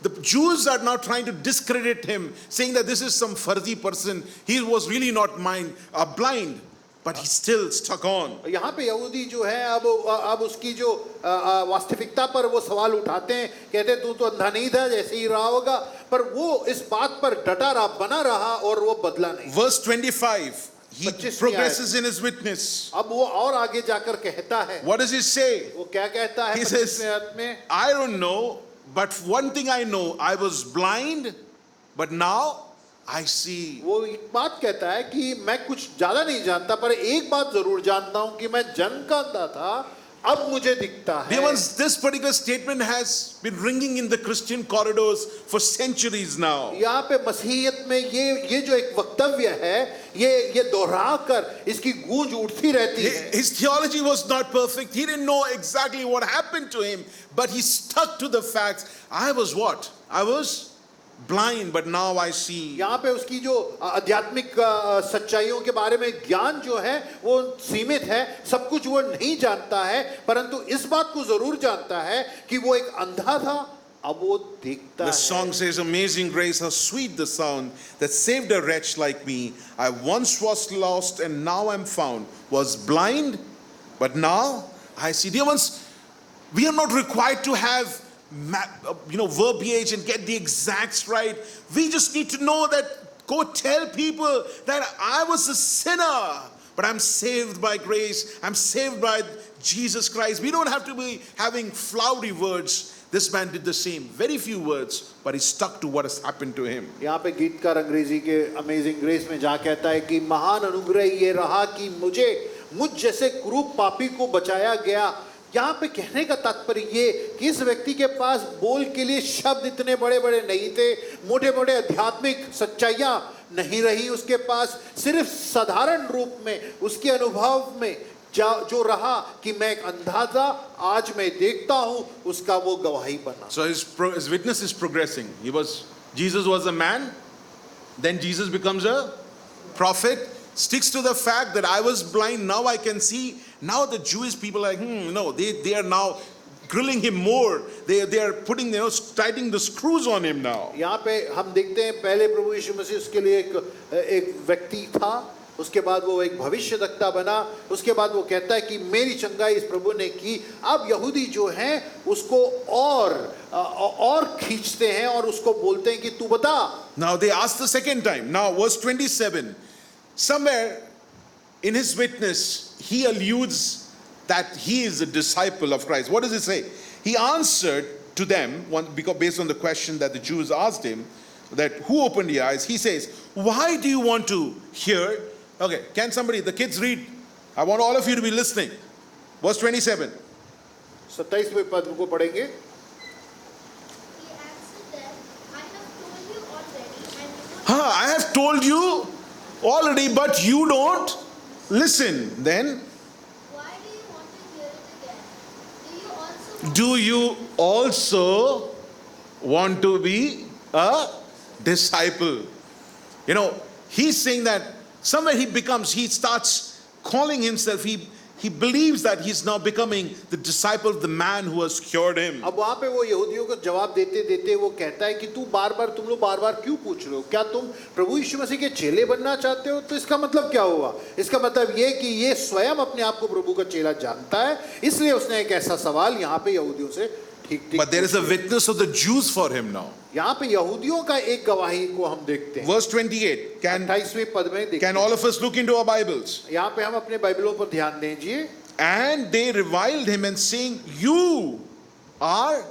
the Jews are now trying to discredit him, saying that this is some farzi person. He was really not blind, but he still stuck on. यहाँ पे यहूदी जो है अब उसकी जो वास्तविकता पर वो सवाल उठाते हैं, कहते तू तो अंधा नहीं था, जैसे ही रहा होगा, पर वो इस बात पर डटा रहा, बना रहा और वो बदला नहीं. Verse 25, he 25 progresses in his witness. अब वो और आगे जाकर कहता है. What does he say? वो क्या कहता है? He says, 25वीं आयत में, I don't know, but one thing I know, I was blind, but now I see. वो एक बात कहता है कि मैं कुछ ज्यादा नहीं जानता, पर एक बात जरूर जानता हूं कि मैं जन्म का अंधा था, अब मुझे दिखता है. Dear ones, this particular statement has been ringing in the Christian corridors for centuries now. यहाँ पे मसीहियत में ये जो एक वक्तव्य है, ये दोहरा कर इसकी गूंज उठती रहती है. His theology was not perfect. He didn't know exactly what happened to him, but he stuck to the facts. I was what? I was blind, but now I see. यहाँ पे उसकी जो आध्यात्मिक सच्चाइयों के बारे में ज्ञान जो है वो सीमित है, सब कुछ वो नहीं जानता है, परंतु इस बात को जरूर जानता है कि वो एक अंधा था, अब वो देखता The है. song says, Amazing grace, how sweet the sound that saved a wretch like me. I once was lost and now I'm found. Was blind, but now I see. Dear ones, we are not required to have verbiage and get the exacts right. We just need to know that, go tell people that I was a sinner, but I'm saved by grace. I'm saved by Jesus Christ. We don't have to be having flowery words. This man did the same. Very few words, but he stuck to what has happened to him. यहाँ पे गीतकार अंग्रेजी के amazing grace में जहाँ कहता है कि महान अनुग्रह ये रहा कि मुझ जैसे क्रूप पापी को बचाया गया. यहाँ पे कहने का तात्पर्य ये कि इस व्यक्ति के पास बोल के लिए शब्द इतने बड़े बड़े नहीं थे, मोटे मोटे आध्यात्मिक सच्चाइयाँ नहीं रही उसके पास, सिर्फ साधारण रूप में उसके अनुभव में जो रहा कि मैं एक अंधा था, आज मैं देखता हूँ, उसका वो गवाही बना. So his witness is progressing. Jesus was a man, then Jesus becomes a prophet, sticks to the fact that I was blind, now I can see. Now the Jewish people are like, they are now grilling him more. They are putting, tightening the screws on him now. यहाँ पे हम देखते हैं पहले प्रभु यीशु मसीह उसके लिए एक व्यक्ति था, उसके बाद वो एक भविष्यद्वक्ता बना, उसके बाद वो कहता है कि मेरी चंगाई इस प्रभु ने की. अब यहूदी जो हैं उसको और खींचते हैं और उसको बोलते हैं कि तू बता. Now they ask the second time. Now verse 27. Somewhere in his witness, he alludes that he is a disciple of Christ. What does it say? He answered to them, because based on the question that the Jews asked him, that who opened your eyes? He says, why do you want to hear? Okay, can somebody, the kids read? I want all of you to be listening. Verse 27. 27वें पद को पढ़ेंगे. He answered them, I have told you already, but you don't listen. Then, why do you want to hear it again? Do you also do you also want to be a disciple? He's saying that somewhere he starts calling himself, he believes that he's now becoming the disciple of the man who has cured him. अब वहाँ पे वो यहूदियों को जवाब देते देते वो कहता है कि तुम लोग बार बार क्यों पूछ रहे हो? क्या तुम प्रभु यीशु मसीह के चेले बनना चाहते हो? तो इसका मतलब क्या हुआ? इसका मतलब ये कि ये स्वयं अपने आप को प्रभु का चेला जानता है, इसलिए उसने एक ऐसा सवाल यहाँ पे यहूदियों से ठीक. But there is a witness of the Jews for him now. यहाँ पे यहूदियों का एक गवाही को हम देखते हैं. Verse 28. 28वें पद में देखते Can all of us look into our Bibles? हैं. यहाँ पे हम अपने बाइबलों पर ध्यान दीजिए. And they reviled him and saying, you are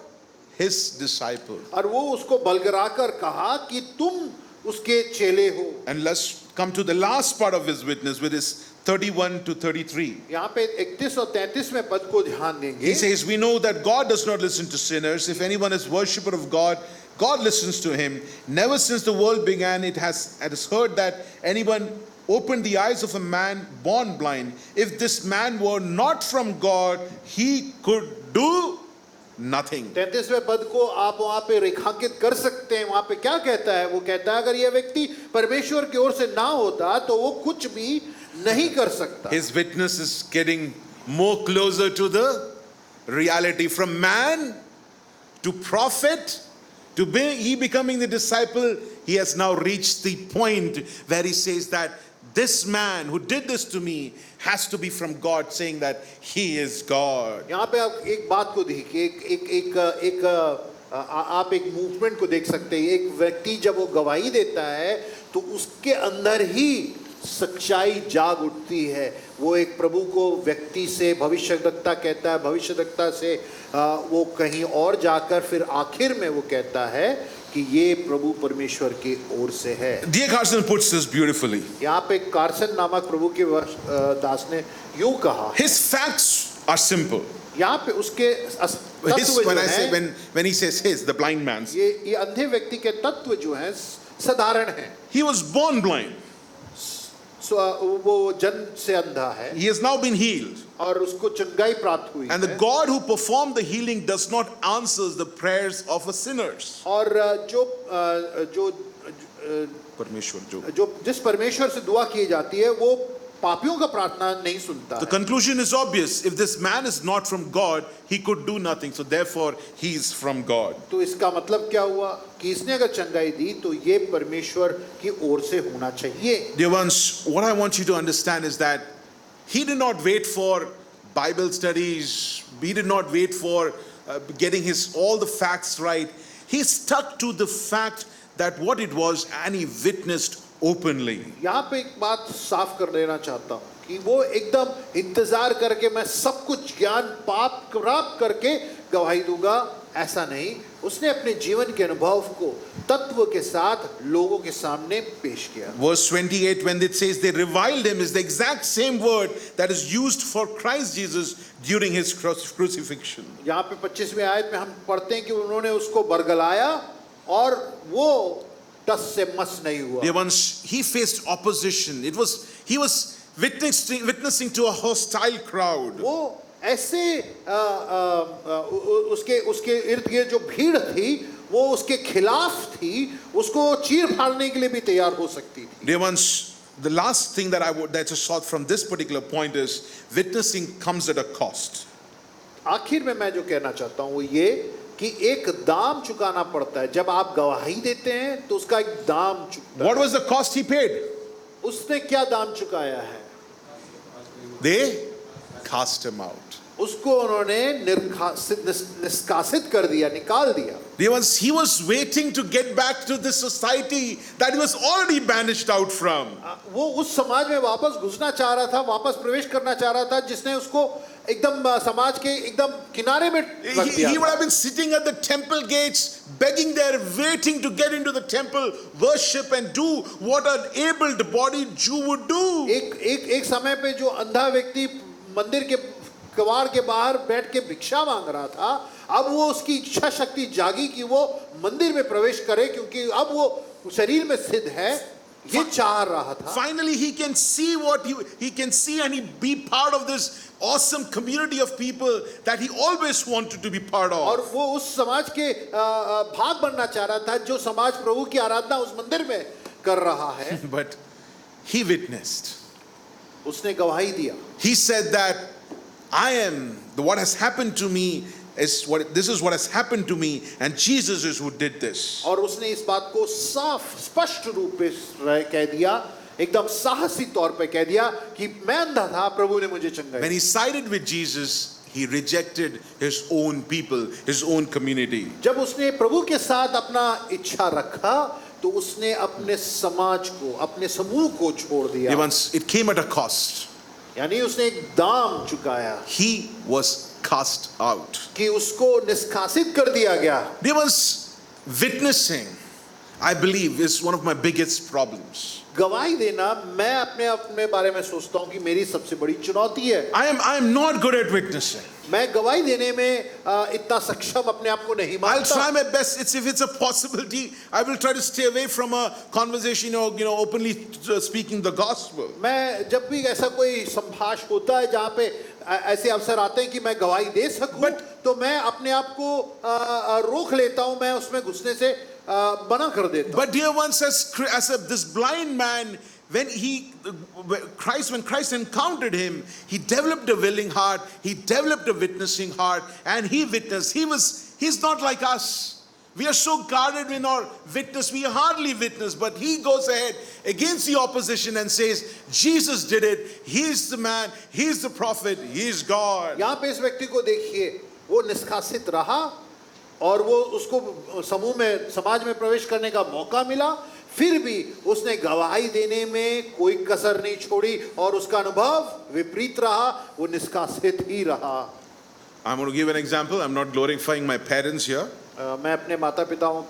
his disciple. और वो उसको बलगराकर कहा कि तुम उसके चेले हो। And let's come to the last part of his witness, with his 31 to 33. यहाँ पे 31 और 33 में पद को ध्यान देंगे। He says, we know that God does not listen to sinners. If anyone is worshipper of God, God listens to him. Never since the world began, it has heard that anyone opened the eyes of a man born blind. If this man were not from God, he could do nothing. 33वें पद को आप वहां पे रेखांकित कर सकते हैं। वहां पे क्या कहता है? वो कहता है अगर यह व्यक्ति परमेश्वर की ओर से ना होता तो वो कुछ भी नहीं कर सकता। His witness is getting more closer to the reality. From man to prophet to he becoming the disciple, he has now reached the point where he says that this man who did this to me has to be from God, saying that he is God. यहाँ पे आप एक बात को देखिए, आप एक movement को देख सकते हैं। एक व्यक्ति जब वो गवाही देता है तो उसके अंदर ही सच्चाई जाग उठती है। वो एक प्रभु को व्यक्ति से भविष्यद्वक्ता कहता है, भविष्यद्वक्ता से वो कहीं और जाकर फिर आखिर में वो कहता है कि ये प्रभु परमेश्वर की ओर से है। D.A. Carson puts this beautifully. यहाँ पे कार्सन नामक प्रभु के दास ने यूं कहा। His facts are simple. यहाँ पे उसके तत्व जो हैं, when he says his, the blind man's, ये अंधे व्यक्ति के तत्व जो हैं साधारण हैं। he was born blind. वो जन्म से अंधा है। He has now been healed. और उसको चंगाई प्राप्त हुई And the है। God who performed the healing does not answer the prayers of a sinners. और जिस परमेश्वर से दुआ की जाती है वो पापियों का प्रार्थना नहीं सुनता The है। conclusion is obvious. If this man is not from God, he could do nothing. So therefore, he is from God. तो इसका मतलब क्या हुआ कि इसने अगर चंगाई दी तो ये परमेश्वर की ओर से होना चाहिए। Dear ones, what I want you to understand is that he did not wait for Bible studies. He did not wait for getting all the facts right. He stuck to the fact that what it was, and he witnessed openly. यहाँ पे एक बात साफ कर देना चाहता हूँ कि वो एकदम इंतजार करके मैं सब कुछ ज्ञान प्राप्त करके गवाही दूंगा, ऐसा नहीं। उसने अपने जीवन के अनुभव को तत्व के साथ लोगों के सामने पेश किया। Verse 28, when it says they reviled him, is the exact same word that is used for Christ Jesus during his crucifixion. यहाँ पे 25वें आयत में हम पढ़ते हैं कि उन्होंने उसको बरगलाया और वो टस से मस नहीं हुआ। Dear ones, he faced opposition. He was witnessing to a hostile crowd. वो ऐसे उसके इर्द गिर्द जो भीड़ थी वो उसके खिलाफ थी, उसको चीर फाड़ने के लिए भी तैयार हो सकती थी। Dear ones, the last thing that I saw from this particular point is witnessing comes at a cost. आखिर में मैं जो कहना चाहता हूँ वो ये कि एक दाम चुकाना पड़ता है। जब आप गवाही देते हैं तो उसका एक दाम चुकता है। What was the cost he paid? उसने क्या दाम चुकाया है? They cast him out. उसको उन्होंने निष्कासित कर दिया, निकाल दिया। He was waiting to get back to this society that he was already banished out from. वो उस समाज में वापस घुसना चाह रहा था, वापस प्रवेश करना चाह रहा था जिसने उसको एकदम समाज के एकदम किनारे में रख दिया। He would have been sitting at the temple gates, begging there, waiting to get into the temple, worship and do what an able-bodied Jew would do. एक समय पे जो अंधा व्यक्ति मंदिर के कवाड़ के बाहर बैठ के भिक्षा मांग रहा था, अब वो उसकी इच्छा शक्ति जागी कि वो मंदिर में प्रवेश करे, क्योंकि अब वो शरीर में सिद्ध है, ये चाह रहा था। Finally, he can see he can see and he be part of this awesome community of people that he always wanted to be part और of. वो उस समाज के भाग बनना चाह रहा था जो समाज प्रभु की आराधना उस मंदिर में कर रहा है। But he witnessed. उसने गवाही दिया। He said that what has happened to me this is what has happened to me, and Jesus is who did this. और उसने इस बात को साफ स्पष्ट रूप में कह दिया, एकदम साहसी तौर पे कह दिया कि मैं अंधा था, प्रभु ने मुझे चंगाई। When he sided with Jesus, he rejected his own people, his own community. जब उसने प्रभु के साथ अपना इच्छा रखा तो उसने अपने समाज को, अपने समूह को छोड़ दिया। Once it came at a cost. यानी उसने एक दाम चुकाया। He was cast out. कि उसको निष्कासित कर दिया गया। There was witnessing I believe is one of my biggest problems. गवाही देना मैं अपने बारे में सोचता हूँ कि मेरी सबसे बड़ी चुनौती है। I am not good at witnessing. मैं गवाही देने में इतना सक्षम अपने आप को नहीं I'll मानता। try my best. If it's a possibility, I will try to stay away from a conversation or openly speaking the gospel. मैं जब भी ऐसा कोई संभाष होता है जहाँ पे ऐसे अवसर आते हैं कि मैं गवाही दे सकूं, तो मैं अपने आप को रोक लेता हूं, मैं उसमें घुसने से मना कर देता हूं। But dear one says, this blind man, when Christ encountered him, he developed a willing heart, he developed a witnessing heart, and he witnessed. He's not like us. We are so guarded in our witness, we hardly witness, but he goes ahead against the opposition and says, Jesus did it, he's the man, he's the prophet, he's God. यहाँ पे इस व्यक्ति को देखिए, वो निष्कासित रहा और वो उसको समूह में, समाज में प्रवेश करने का मौका मिला, फिर भी उसने गवाही देने में कोई कसर नहीं छोड़ी और उसका अनुभव विपरीत रहा, वो निष्कासित ही रहा। I'm going to give an example. I'm not glorifying my parents here. मैं अपने माता पिताओं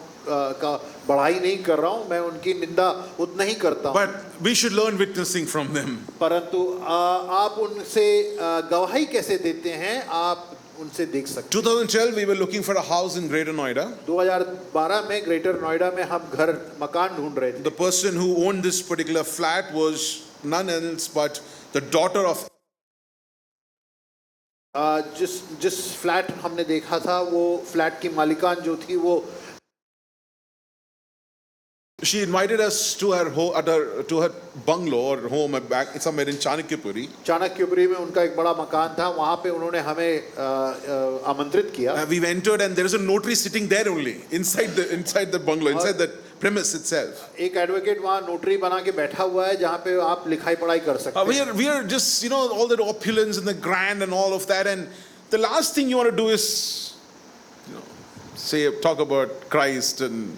का बड़ाई नहीं कर रहा हूँ, मैं उनकी निंदा उतना ही करता हूँ। But we should learn witnessing from them. परंतु आप उनसे गवाही कैसे देते हैं, आप उनसे देख सकते हैं। 2012 we were looking for a house in Greater Noida. 2012 में ग्रेटर नोएडा में हम घर मकान ढूंढ रहे थे। The person who owned this particular flat was none else but the daughter of जिस फ्लैट हमने देखा था, वो फ्लैट की मालिकान जो थी, वो she invited us to her to her bungalow or home back somewhere in Chanakyapuri. Chanakyapuri में उनका एक बड़ा मकान था, वहाँ पे उन्होंने हमें आमंत्रित किया। We entered and there is a notary sitting there only inside the bungalow, inside the premise itself. एक एडवोकेट वहाँ नोटरी बना के बैठा हुआ है जहाँ पे आप लिखाई पढ़ाई कर सकते हैं। We are just all the opulence and the grand and all of that, and the last thing you want to do is talk about Christ and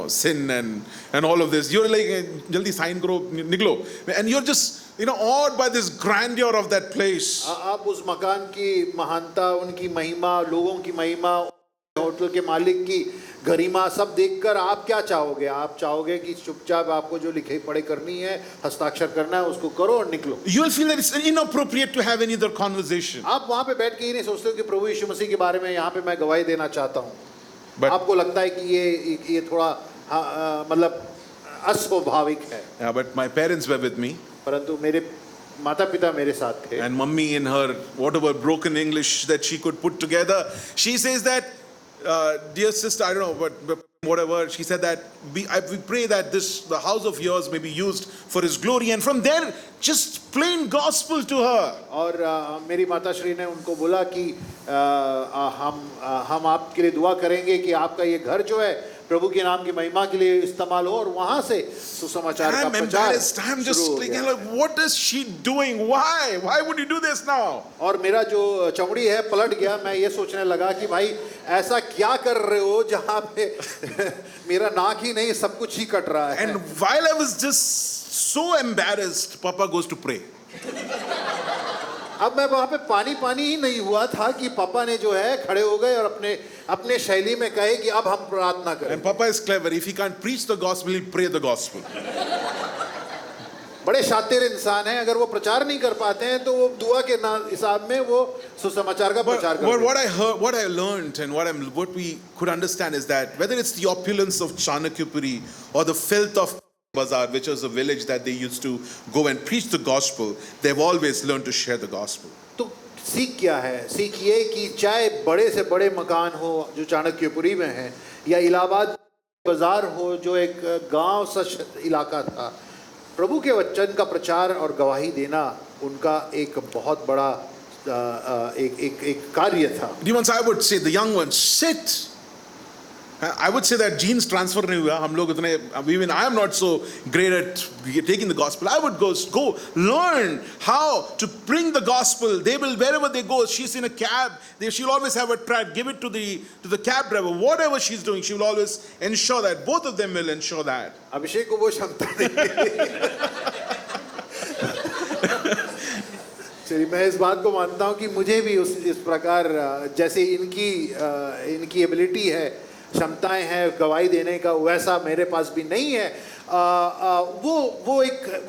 sin and all of this. You're like jaldi sign karo niklo, and you're just awed by this grandeur of that place. आप उस मकान की महानता, उनकी महिमा, लोगों की महिमा, होटल के मालिक की गरिमा सब देखकर आप क्या चाहोगे? आप चाहोगे कि चुपचाप आपको जो लिखाई पढ़ाई करनी है, हस्ताक्षर करना है, उसको करो और निकलो। You will feel that it's inappropriate to have any other conversation. आप वहाँ पे बैठ के ही नहीं सोचते हो कि प्रभु यीशु मसीह के बारे में यहाँ पे मैं गवाही देना चाहता हूँ। आपको लगता है कि ये थोड़ा मतलब अस्वाभाविक है। Yeah, but my parents were with me. परंतु मेरे माता पिता मेरे साथ थे। And mummy in her whatever broken English that she could put together, she says that, dear sister, I don't know, but whatever, she said that we pray that the house of yours may be used for His glory, and from there just plain gospel to her. और मेरी माता श्री ने उनको बोला कि हम आपके लिए दुआ करेंगे कि आपका ये घर जो है प्रभु के नाम की महिमा के लिए इस्तेमाल हो, और वहां से सुसमाचार का प्रचार I'm just like, what is she doing? Why would you do this now? और मेरा जो चमड़ी है पलट गया। मैं ये सोचने लगा कि भाई ऐसा क्या कर रहे हो जहाँ पे मेरा नाक ही नहीं सब कुछ ही कट रहा है। And while I was just so embarrassed, Papa goes to pray. अब मैं वहाँ पे पानी ही नहीं हुआ था कि पापा ने जो है खड़े हो गए और अपने शैली में कहे कि अब हम प्रार्थना करें। And Papa is clever. If he can't preach the gospel, he'll pray the gospel. बड़े शातिर इंसान हैं, अगर वो प्रचार नहीं कर पाते हैं तो वो दुआ के हिसाब में वो सुसमाचार का प्रचार करते हैं। But what I learned and what we could understand is that whether it's the opulence of Chanakyapuri or the filth of Bazaar, which was a village that they used to go and preach the gospel, they've always learned to share the gospel. तो सीख क्या है? सीख ये कि चाहे बड़े से बड़े मकान हो जो चाणक्यपुरी में है, या इलाहाबाद बाजार हो जो एक गांव सा इलाका था, प्रभु के वचन का प्रचार और गवाही देना उनका एक बहुत बड़ा एक कार्य था। Once I would say the young ones sit. I would say that genes transfer नहीं हुआ हम लोग उतने, even I am not so great at taking the gospel. I would go learn how to bring the gospel. They will, wherever they go, she's in a cab, she'll always have a tract, give it to the cab driver. Whatever she's doing, she will always ensure that both of them will ensure that. अभिषेक को वो क्षमता नहीं। चलिए, मैं इस बात को मानता हूँ कि मुझे भी इस प्रकार जैसे इनकी एबिलिटी है, क्षमताएं हैं गवाही देने का, वैसा मेरे पास भी नहीं है। वो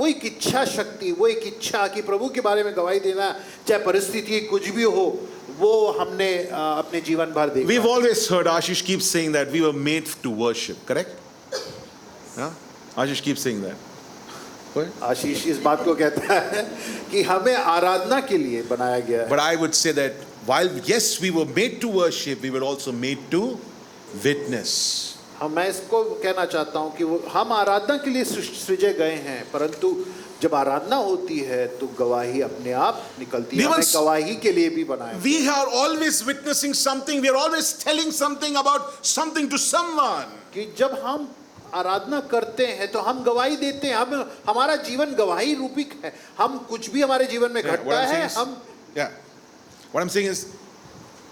एक इच्छा शक्ति, वो एक इच्छा कि प्रभु के बारे में गवाही देना, चाहे परिस्थिति कुछ भी हो, वो हमने अपने जीवन भर देखा। We've always heard Ashish keeps saying that we were made to worship, correct? Huh? Ashish keeps saying that. What? आशीष इस बात को कहता है कि हमें आराधना के लिए बनाया गया है। But I would say that while yes we were made to worship, we were also made to witness. मैं इसको कहना चाहता हूँ कि हम आराधना के लिए सृजे गए हैं, परंतु जब आराधना होती है तो गवाही अपने आप निकलती है। हमें गवाही के लिए भी बनाया। We are always witnessing something. We are always telling something about something to someone. कि जब हम आराधना करते हैं तो हम गवाही देते हैं। हमारा जीवन गवाही रूपिक है। हम कुछ भी हमारे जीवन में घटता है, हम What I'm saying is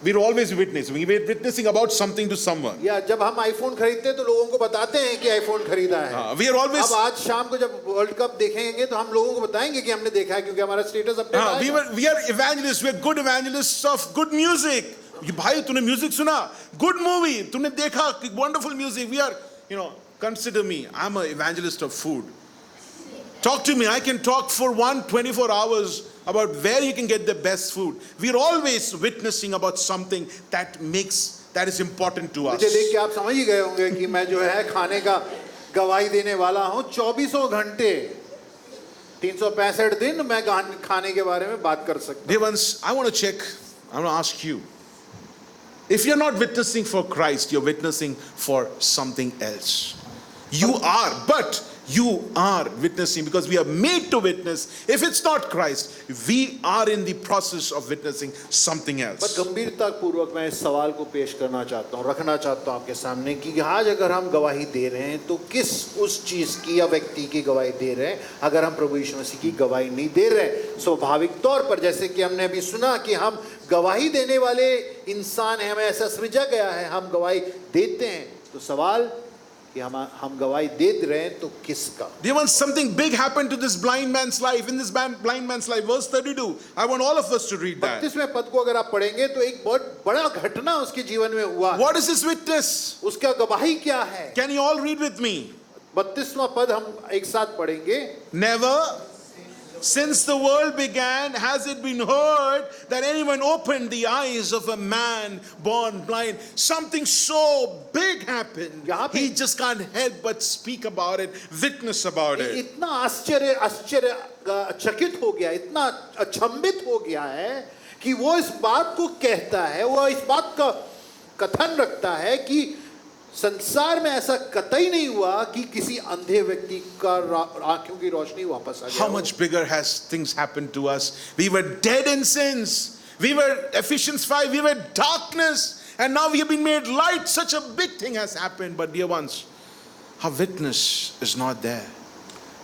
we're always witnessing. We're witnessing about something to someone. या जब हम आईफोन खरीदते हैं तो लोगों को बताते हैं कि आईफोन खरीदा है। We are always. अब आज शाम को जब वर्ल्ड कप देखेंगे तो हम लोगों को बताएंगे कि हमने देखा है, क्योंकि हमारा स्टेटस अपडेट आएगा। We are evangelists. We are good evangelists of good music. भाई तूने म्यूजिक सुना, good movie, तूने देखा wonderful music. We are, consider me. I'm an evangelist of food. Talk to me. I can talk for 24 hours about where you can get the best food. We are always witnessing about something that is important to us. मुझे देख के आप समझ ही गए होंगे कि मैं जो है खाने का गवाही देने वाला हूँ। 24 घंटे 365 दिन मैं खाने के बारे में बात कर सकता हूँ। Dear ones, I want to ask you. If you're not witnessing for Christ, you're witnessing for something else. You are witnessing because we are made to witness. If it's not Christ, we are in the process of witnessing something else. पर गंभीरता पूर्वक मैं इस सवाल को पेश करना चाहता हूँ, रखना चाहता हूँ आपके सामने कि आज अगर हम गवाही दे रहे हैं तो किस उस चीज की या व्यक्ति की गवाही दे रहे हैं। अगर हम प्रभु यीशु मसीह की गवाही नहीं दे रहे, स्वाभाविक तौर पर जैसे कि हमने अभी सुना कि हम गवाही देने वाले इंसान हैं, हमें ऐसा सृजा गया है, हम गवाही देते हैं। तो सवाल कि हम गवाही दे रहे हैं तो किसका? Dear ones, something big happened to this blind man's life. In this blind man's life, verse 32. I want all of us to read that. 32वें पद को अगर आप पढ़ेंगे तो एक बहुत बड़ा घटना उसके जीवन में हुआ। What is his witness? उसका गवाही क्या है? Can you all read with me? 32वां पद हम एक साथ पढ़ेंगे। Never since the world began has it been heard that anyone opened the eyes of a man born blind. Something so big happened. He just can't help but speak about it, witness about it. इतना आश्चर्यचकित हो गया, इतना अचंभित हो गया है कि वो इस बात को कहता है, वो इस बात का कथन रखता है कि संसार में ऐसा कतई नहीं हुआ कि किसी अंधे व्यक्ति का आंखों की रोशनी वापस आ गई। How much bigger has things happened to us? We were dead in sins. We were, Ephesians 5, we were darkness. And now we have been made light. Such a big thing has happened. But dear ones, our witness is not there.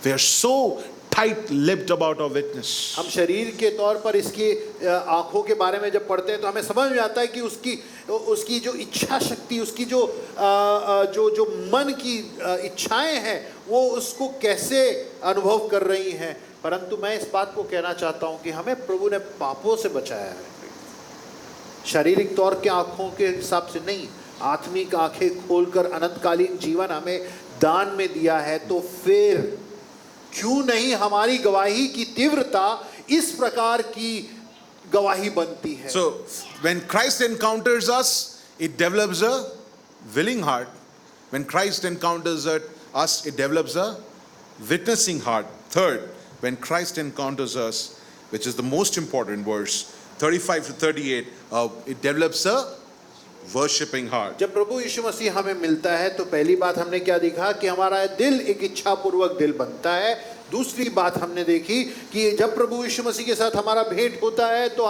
We are so tight-lipped about our witness. हम शरीर के तौर पर इसकी आंखों के बारे में जब पढ़ते हैं तो हमें समझ में आता है कि उसकी जो इच्छा शक्ति, उसकी जो मन की इच्छाएं हैं वो उसको कैसे अनुभव कर रही हैं। परंतु मैं इस बात को कहना चाहता हूं कि हमें प्रभु ने पापों से बचाया है, शारीरिक तौर के आंखों के हिसाब से नहीं, आत्मिक आंखें खोलकर अनंतकालीन जीवन हमें दान में दिया है। तो फिर क्यों नहीं हमारी गवाही की तीव्रता इस प्रकार की गवाही बनती है? So when Christ encounters us, it develops a willing heart. When Christ encounters us, it develops a witnessing heart. Third, when Christ encounters us, which is the most important verse, 35 to 38, it develops a worshipping heart. जब प्रभु यीशु मसीह हमें मिलता है तो पहली बात हमने क्या देखा कि हमारा दिल एक इच्छा पूर्वक दिल बनता है। दूसरी बात हमने देखी कि जब प्रभु यीशु मसीह के साथ हमारा भेंट होता है तो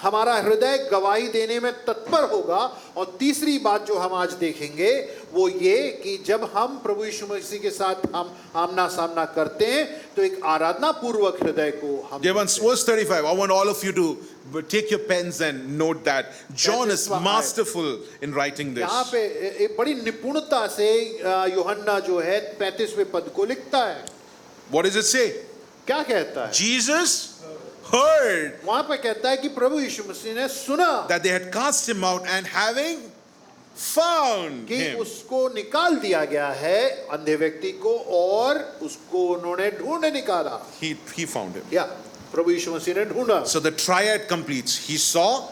हमारा हृदय गवाही देने में तत्पर होगा। और तीसरी बात जो हम आज देखेंगे वो ये कि जब हम प्रभु यीशु मसीह के साथ हम आमना सामना करते हैं तो एक आराधना पूर्वक हृदय को हम। Dear ones, verse 35, I want all of you to take your pens and note that. John is masterful in writing this. यहाँ पे एक बड़ी निपुणता से यूहन्ना जो है 35वें पद को लिखता है। What does it say? क्या कहता है? Jesus heard वहां पे कहता है कि प्रभु यीशु मसीह ने सुना that they had cast him out, and having found कि him. उसको निकाल दिया गया है, अंधे व्यक्ति को, और उसको उन्होंने ढूंढ निकाला। He found him. या प्रभु यीशु मसीह ने ढूंढा। So the triad completes. He saw,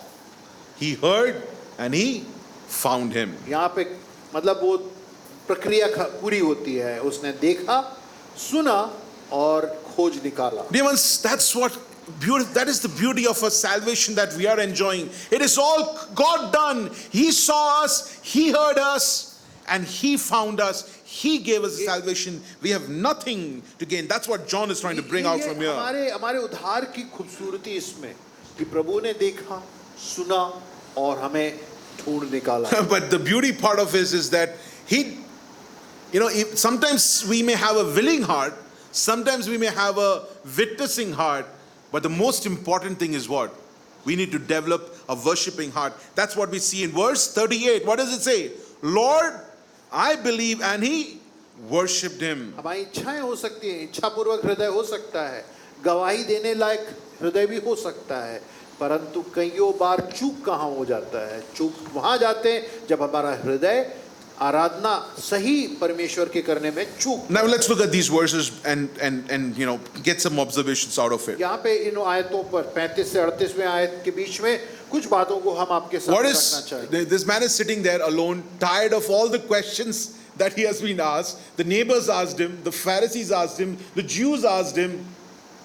he heard, and he found him. यहाँ पे मतलब वो प्रक्रिया पूरी होती है, उसने देखा, सुना और खोज निकाला। Dear ones, that's what beauty, that is the beauty of a salvation that we are enjoying. It is all God done. He saw us, He heard us, and He found us. He gave us salvation. We have nothing to gain. That's what John is trying to bring out from here. हमारे उद्धार की खूबसूरती इसमें कि प्रभु ने देखा, सुना और हमें ढूंढ निकाला। But the beauty part of it is that He, sometimes we may have a willing heart, sometimes we may have a witnessing heart, but the most important thing is what? We need to develop a worshiping heart. That's what we see in verse 38. What does it say? Lord, I believe, and he worshipped him. हमारी इच्छाएं हो सकती हैं, इच्छापूर्वक हृदय हो सकता है, गवाही देने लायक हृदय भी हो सकता है, परंतु कईयों बार चूक कहाँ हो जाता है? चूक वहाँ जाते हैं जब हमारा हृदय आराधना सही परमेश्वर के करने में चूक। Now let's look at these verses and get some observations out of it. यहाँ पे इन आयतों पर 35 से 38वें आयत के बीच में कुछ बातों को हम आपके What सामने is रखना चाहेंगे। this man is sitting there alone, tired of all the questions that he has been asked. The neighbors asked him, the Pharisees asked him, the Jews asked him.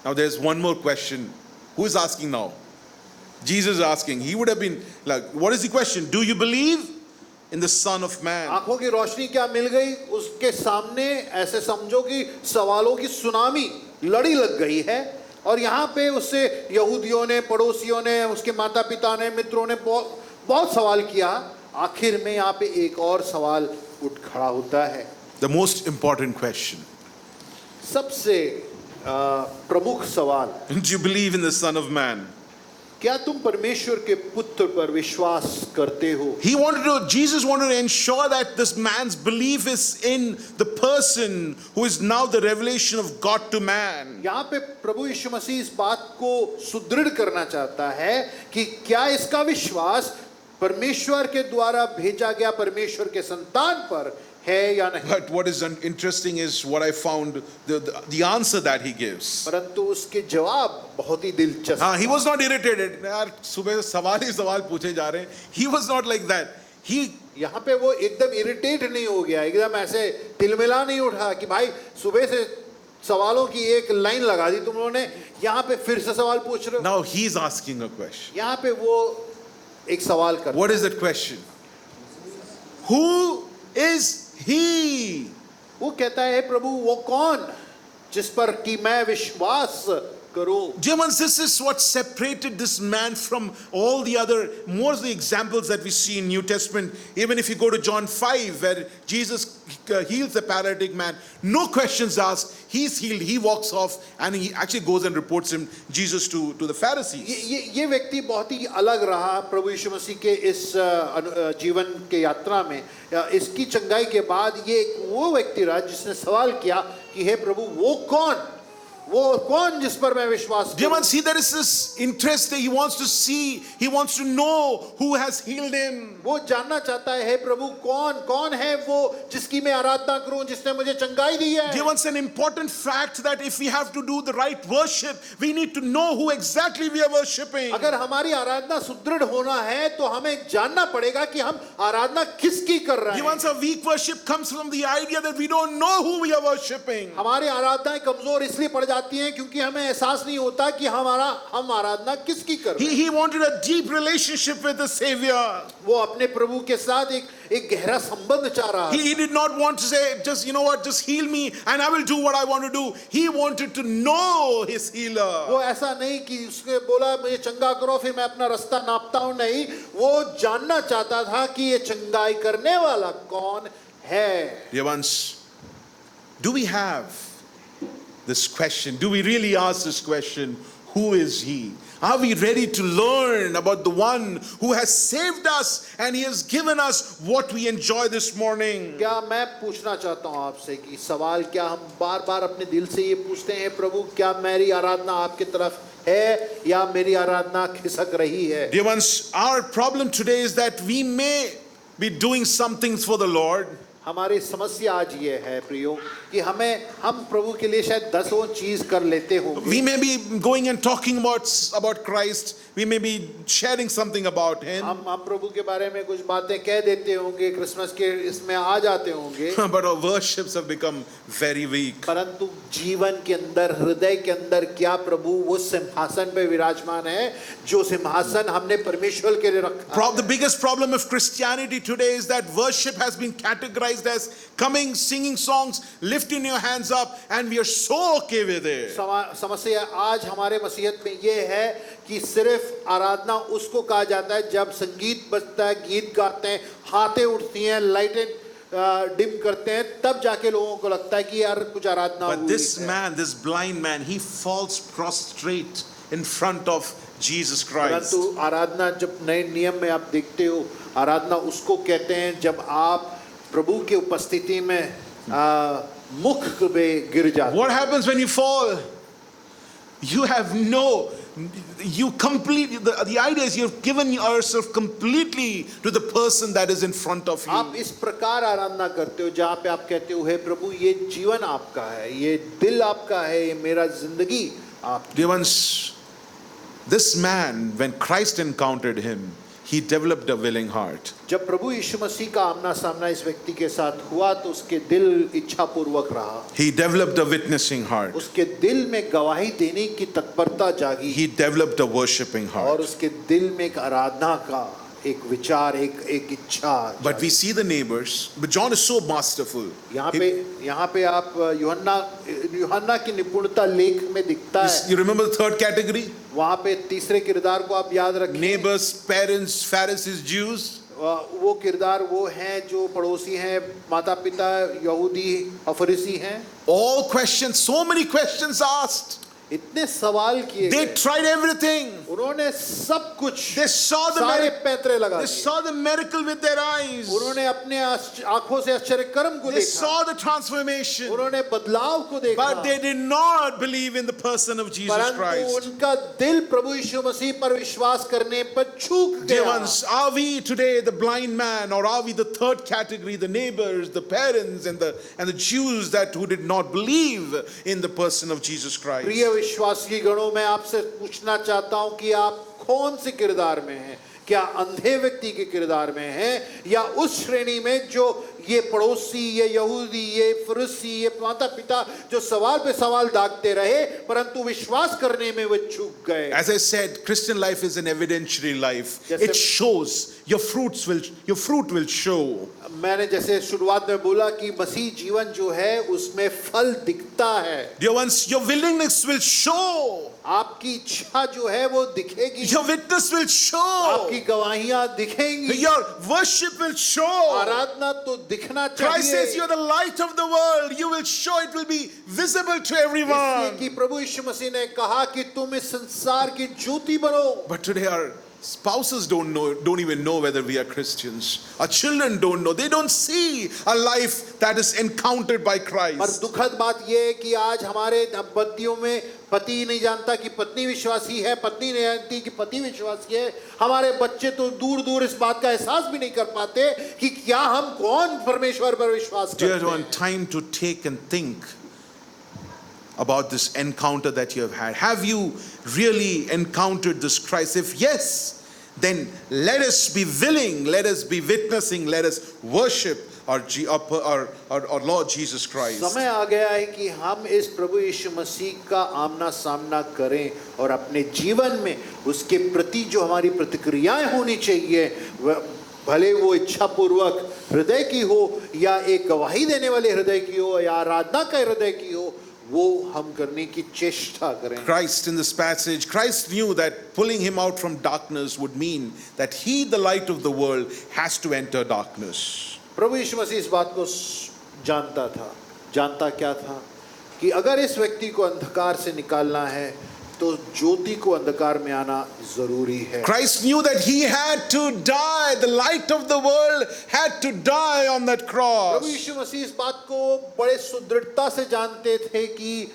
Now there's one more question. Who is asking now? Jesus is asking. He would have been like, what is the question? Do you believe in the Son of Man? आंखों की रोशनी क्या मिल गई? उसके सामने ऐसे समझो कि सवालों की सुनामी लड़ी लग गई है, और यहाँ पे उससे यहूदियों ने, पड़ोसियों ने, उसके माता पिता ने, मित्रों ने बहुत सवाल किया। आखिर में यहाँ पे एक और सवाल उठ खड़ा होता है। The most important question. सबसे प्रमुख सवाल, Do you believe in the Son of Man? क्या तुम परमेश्वर के पुत्र पर विश्वास करते हो? Jesus wanted to ensure that this man's belief is in the person who is now the revelation of God to man. यहाँ पे प्रभु यीशु मसीह इस बात को सुदृढ़ करना चाहता है कि क्या इसका विश्वास परमेश्वर के द्वारा भेजा गया परमेश्वर के संतान पर है या नहीं। But what is interesting is what I found, the answer that he gives. परंतु उसके जवाब बहुत ही दिलचस्प। He was not irritated. यार सुबह सवाल ही सवाल पूछे जा रहे हैं. He was not like that. यहाँ पे वो एकदम इरिटेट नहीं हो गया, एकदम ऐसे तिलमिला नहीं उठा कि भाई सुबह से सवालों की एक लाइन लगा दी तुम लोगों ने, यहाँ पे फिर से सवाल पूछ रहे हो। Now he is asking a question. यहाँ पे वो एक सवाल करता है। What is that question? Who is he? वो कहता है प्रभु वो कौन जिस पर कि मैं विश्वास करूं। Dear ones, this is what separated this man from all the other, most of the examples that we see in New Testament. Even if you go to John 5, where Jesus heals the paralytic man, no questions asked, he's healed, he walks off, and he actually goes and reports him, Jesus, to the Pharisees. ये व्यक्ति बहुत ही अलग रहा प्रभु यीशु मसीह के इस जीवन के यात्रा में। इसकी चंगाई के बाद ये वो व्यक्ति रहा जिसने सवाल किया कि हे प्रभु वो कौन जिस पर मैं विश्वास करूं। Dear ones, see, there is this interest that he wants to see, he wants to know who has healed him. वो जानना चाहता है हे प्रभु कौन है वो जिसकी मैं आराधना करूं, जिसने मुझे चंगाई दी है। Dear ones, an important fact that if we have to do the right worship, we need to know who exactly we are worshipping. अगर हमारी आराधना सुदृढ़ होना है तो हमें जानना पड़ेगा कि हम आराधना किसकी कर रहे हैं। Dear ones, our weak worship comes from the idea that we don't know who we are worshipping. हमारी आराधनाएं कमजोर इसलिए पड़ जाती हैं क्योंकि हमें एहसास नहीं होता कि हम आराधना किसकी कर रहे हैं। He wanted a deep relationship with the Savior. वो अपने प्रभु के साथ एक गहरा संबंध चाह रहा है। He did not want to say, just just heal me and I will do what I want to do. He wanted to know his healer. वो ऐसा नहीं कि उसने बोला मुझे चंगा करो फिर मैं अपना रास्ता नापता हूं, नहीं, वो जानना चाहता था कि ये चंगाई करने वाला कौन है। Dear ones, do we have this question? Do we really ask this question? Who is he? Are we ready to learn about the one who has saved us and he has given us what we enjoy this morning? क्या मैं पूछना चाहता हूं आपसे कि सवाल क्या हम बार-बार अपने दिल से ये पूछते हैं प्रभु क्या मेरी आराधना आपकी तरफ है या मेरी आराधना खिसक रही है। Dear ones, our problem today is that we may be doing some things for the Lord, हमारी समस्या आज ये है प्रियो कि हम प्रभु के लिए शायद 10 चीज कर लेते होंगे. we may be going and talking about Christ, we may be sharing something about Him, हम प्रभु के बारे में कुछ बातें कह देते होंगे, क्रिसमस के इसमें आ जाते होंगे, but our worships have become very weak. परंतु जीवन के अंदर, हृदय के अंदर क्या प्रभु वो सिंहासन पे विराजमान है जो सिंहासन हमने परमेश्वर के लिए रखा है. The biggest problem of Christianity today is that worship has been categorized as coming, singing songs, lifting your hands up, and we are so okay with it. समस्या आज हमारे मसीहत में ये है कि सिर्फ आराधना उसको कहा जाता है जब संगीत बजता है, गीत गाते हैं, हाथें उठती हैं, लाइटें डिम करते हैं, तब जाके लोगों को लगता है कि यार कुछ आराधना हुई है. But this man, this blind man, he falls prostrate in front of Jesus Christ. परंतु आराधना जब नए नियम में आप देखते हो, आराधना उसको कहते हैं जब आप प्रभु के उपस्थिति में मुख पे गिर जाते. What happens when you fall? You completely, the idea is you've given yourself completely to the person that is in front of you. आप इस प्रकार आराधना करते हो जहाँ पे आप कहते हो हे प्रभु ये जीवन आपका है, ये दिल आपका है, ये मेरा जिंदगी आप. Dear ones, this man, when Christ encountered him, he developed a willing heart. जब प्रभु यीशु मसीह का आमना सामना इस व्यक्ति के साथ हुआ तो उसके दिल इच्छा पूर्वक रहा. He developed a witnessing heart. उसके दिल में गवाही देने की तत्परता जागी. He developed a worshiping और heart. उसके दिल में एक आराधना का एक विचार, एक इच्छा. But we see the neighbors. But John is so masterful. यहाँ पे आप यूहन्ना की निपुणता लेख में दिखता है. You remember the third category? वहाँ पे तीसरे किरदार को आप याद रखें. Neighbors, parents, Pharisees, Jews. वो किरदार वो हैं जो पड़ोसी हैं, माता पिता यहूदी और फरीसी हैं. All questions, so many questions asked. इतने सवाल किए They गए. tried everything. उन्होंने सब कुछ They saw the सारे miracle. पैंतरे लगा They दिए. saw the miracle with their eyes. उन्होंने अपने आंखों से आश्चर्य कर्म को They देखा. saw the transformation. उन्होंने बदलाव को देखा. But they did not believe in the person of Jesus परंतु Christ. उनका दिल प्रभु यीशु मसीह पर विश्वास करने पर चूक Dear गया. ones, are we today the blind man, or are we the third category, the neighbors, the parents, and the Jews who did not believe in the person of Jesus Christ? प्रिय विश्वासी गणों, मैं आपसे पूछना चाहता हूं कि आप कौन से किरदार में हैं? क्या अंधे व्यक्ति के किरदार में हैं या उस श्रेणी में जो ये पड़ोसी, ये यहूदी, ये फरीसी, ये माता पिता जो सवाल पे सवाल दागते रहे परंतु विश्वास करने में वे चूक गए. As I said, Christian life is an evidentiary life. Yes, It sir. shows, your fruit will show. मैंने जैसे शुरुआत में बोला कि मसीह जीवन जो है उसमें फल दिखता है. Dear ones, your willingness will show. आपकी इच्छा जो है वो दिखेगी. Your witness will show. आपकी गवाहियां दिखेंगी. Your worship will show. आराधना तो दिखना Christ says चाहिए. you're the light of the world. You will show, it will be visible to everyone. इसलिए कि प्रभु यीशु मसीह ने कहा कि तुम इस संसार की ज्योति बनो. But today our spouses don't even know whether we are Christians. Our children don't know. They don't see a life that is encountered by पर Christ. दुखद बात यह है कि आज हमारे दंपतियों में पति नहीं जानता कि पत्नी विश्वासी है, पत्नी नहीं जानती कि पति विश्वासी है. हमारे बच्चे तो दूर दूर इस बात का एहसास भी नहीं कर पाते कि क्या हम कौन परमेश्वर पर विश्वास करते Dear one, हैं. time to take and think about this encounter that you have had. Have you really encountered this Christ? If yes, then let us be willing, let us be witnessing, let us worship our Lord Jesus Christ. समय आ गया है कि हम इस प्रभु यीशु मसीह का आमना सामना करें और अपने जीवन में उसके प्रति जो हमारी प्रतिक्रियाएं होनी चाहिए, भले वो इच्छा पूर्वक हृदय की हो या एक गवाही देने वाले हृदय की हो या आराधना का हृदय की हो, वो हम करने की चेष्टा करें. Christ, in this passage, Christ knew that pulling him out from darkness would mean that he, the light of the world, has to enter darkness. प्रभु यीशु मसीह इस बात को जानता क्या था कि अगर इस व्यक्ति को अंधकार से निकालना है तो ज्योति को अंधकार में आना जरूरी है. Christ knew that he had to die. The light of the world had to die on that cross. प्रभु यीशु मसीह इस बात को बड़े सुदृढ़ता से जानते थे कि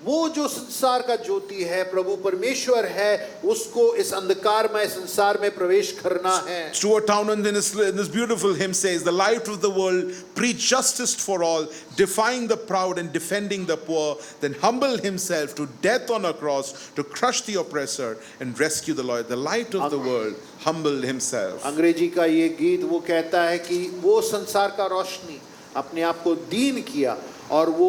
वो जो संसार का ज्योति है, प्रभु परमेश्वर है, उसको इस अंधकारमय संसार में प्रवेश करना है। Stuart Townend in this beautiful hymn says, the light of the world, preach justice for all, defying the proud and defending the poor, then humble himself to death on a cross to crush the oppressor and rescue the Lord. The light of the world humbled himself. अंग्रेजी का ये गीत वो कहता है कि वो संसार का रोशनी अपने आप को दीन किया और वो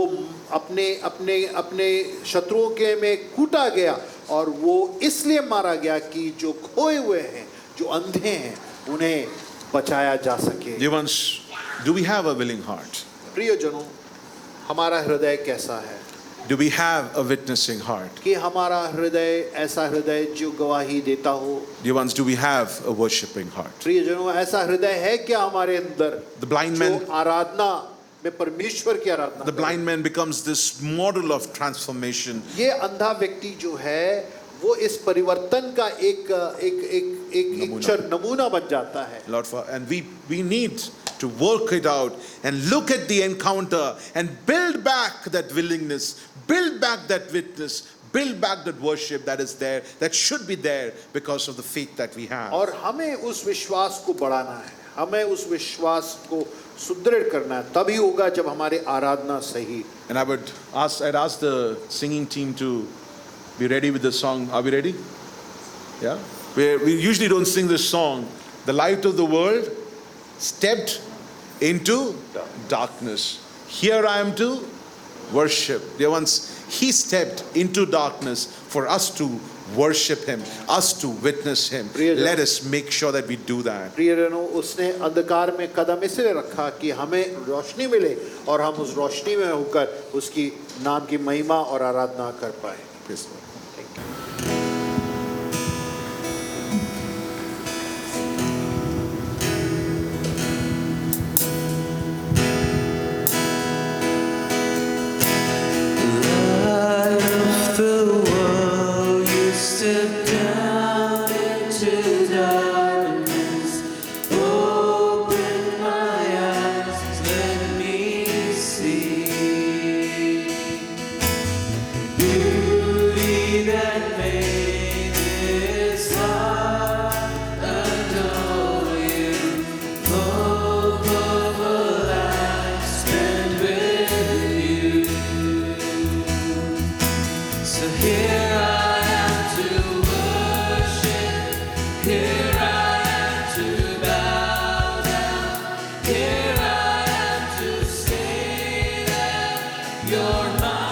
अपने अपने अपने शत्रुओं के में कूटा गया और वो इसलिए मारा गया कि जो खोए हुए हैं, जो अंधे हैं, उन्हें बचाया जा सके। Dear ones, do we have a willing heart? प्रियजनों, हमारा हृदय कैसा है? Do we have a witnessing heart? कि हमारा हृदय ऐसा हृदय जो गवाही देता हो? Dear ones, do we have a worshiping heart? प्रियजनों, ऐसा हृदय है क्या हमारे अंदर The blind जो man, आराधना में परमेश्वर की आराधना the करे? blind man becomes this model of transformation. ये अंधा व्यक्ति जो है वो इस परिवर्तन का एक एक एक एक नमूना बन जाता है। Lord, and we need to work it out and look at the encounter and build back that willingness, build back that witness, build back that worship that is there, that should be there because of the faith that we have. और हमें उस विश्वास को बढ़ाना है, हमें उस विश्वास को सुदृढ़ करना है, तभी होगा जब हमारी आराधना सही। And I'd ask the singing team to be ready with the song. Are we ready? Yeah? We usually don't sing this song. The light of the world stepped into darkness. Here I am to worship. Dear ones, he stepped into darkness for us to worship him, us to witness him. Let us make sure that we do that. प्रियजनों, उसने अंधकार में कदम इसलिए रखा कि हमें रोशनी मिले और हम उस रोशनी में होकर उसकी नाम की महिमा और आराधना कर पाए। Praise the Lord. You're my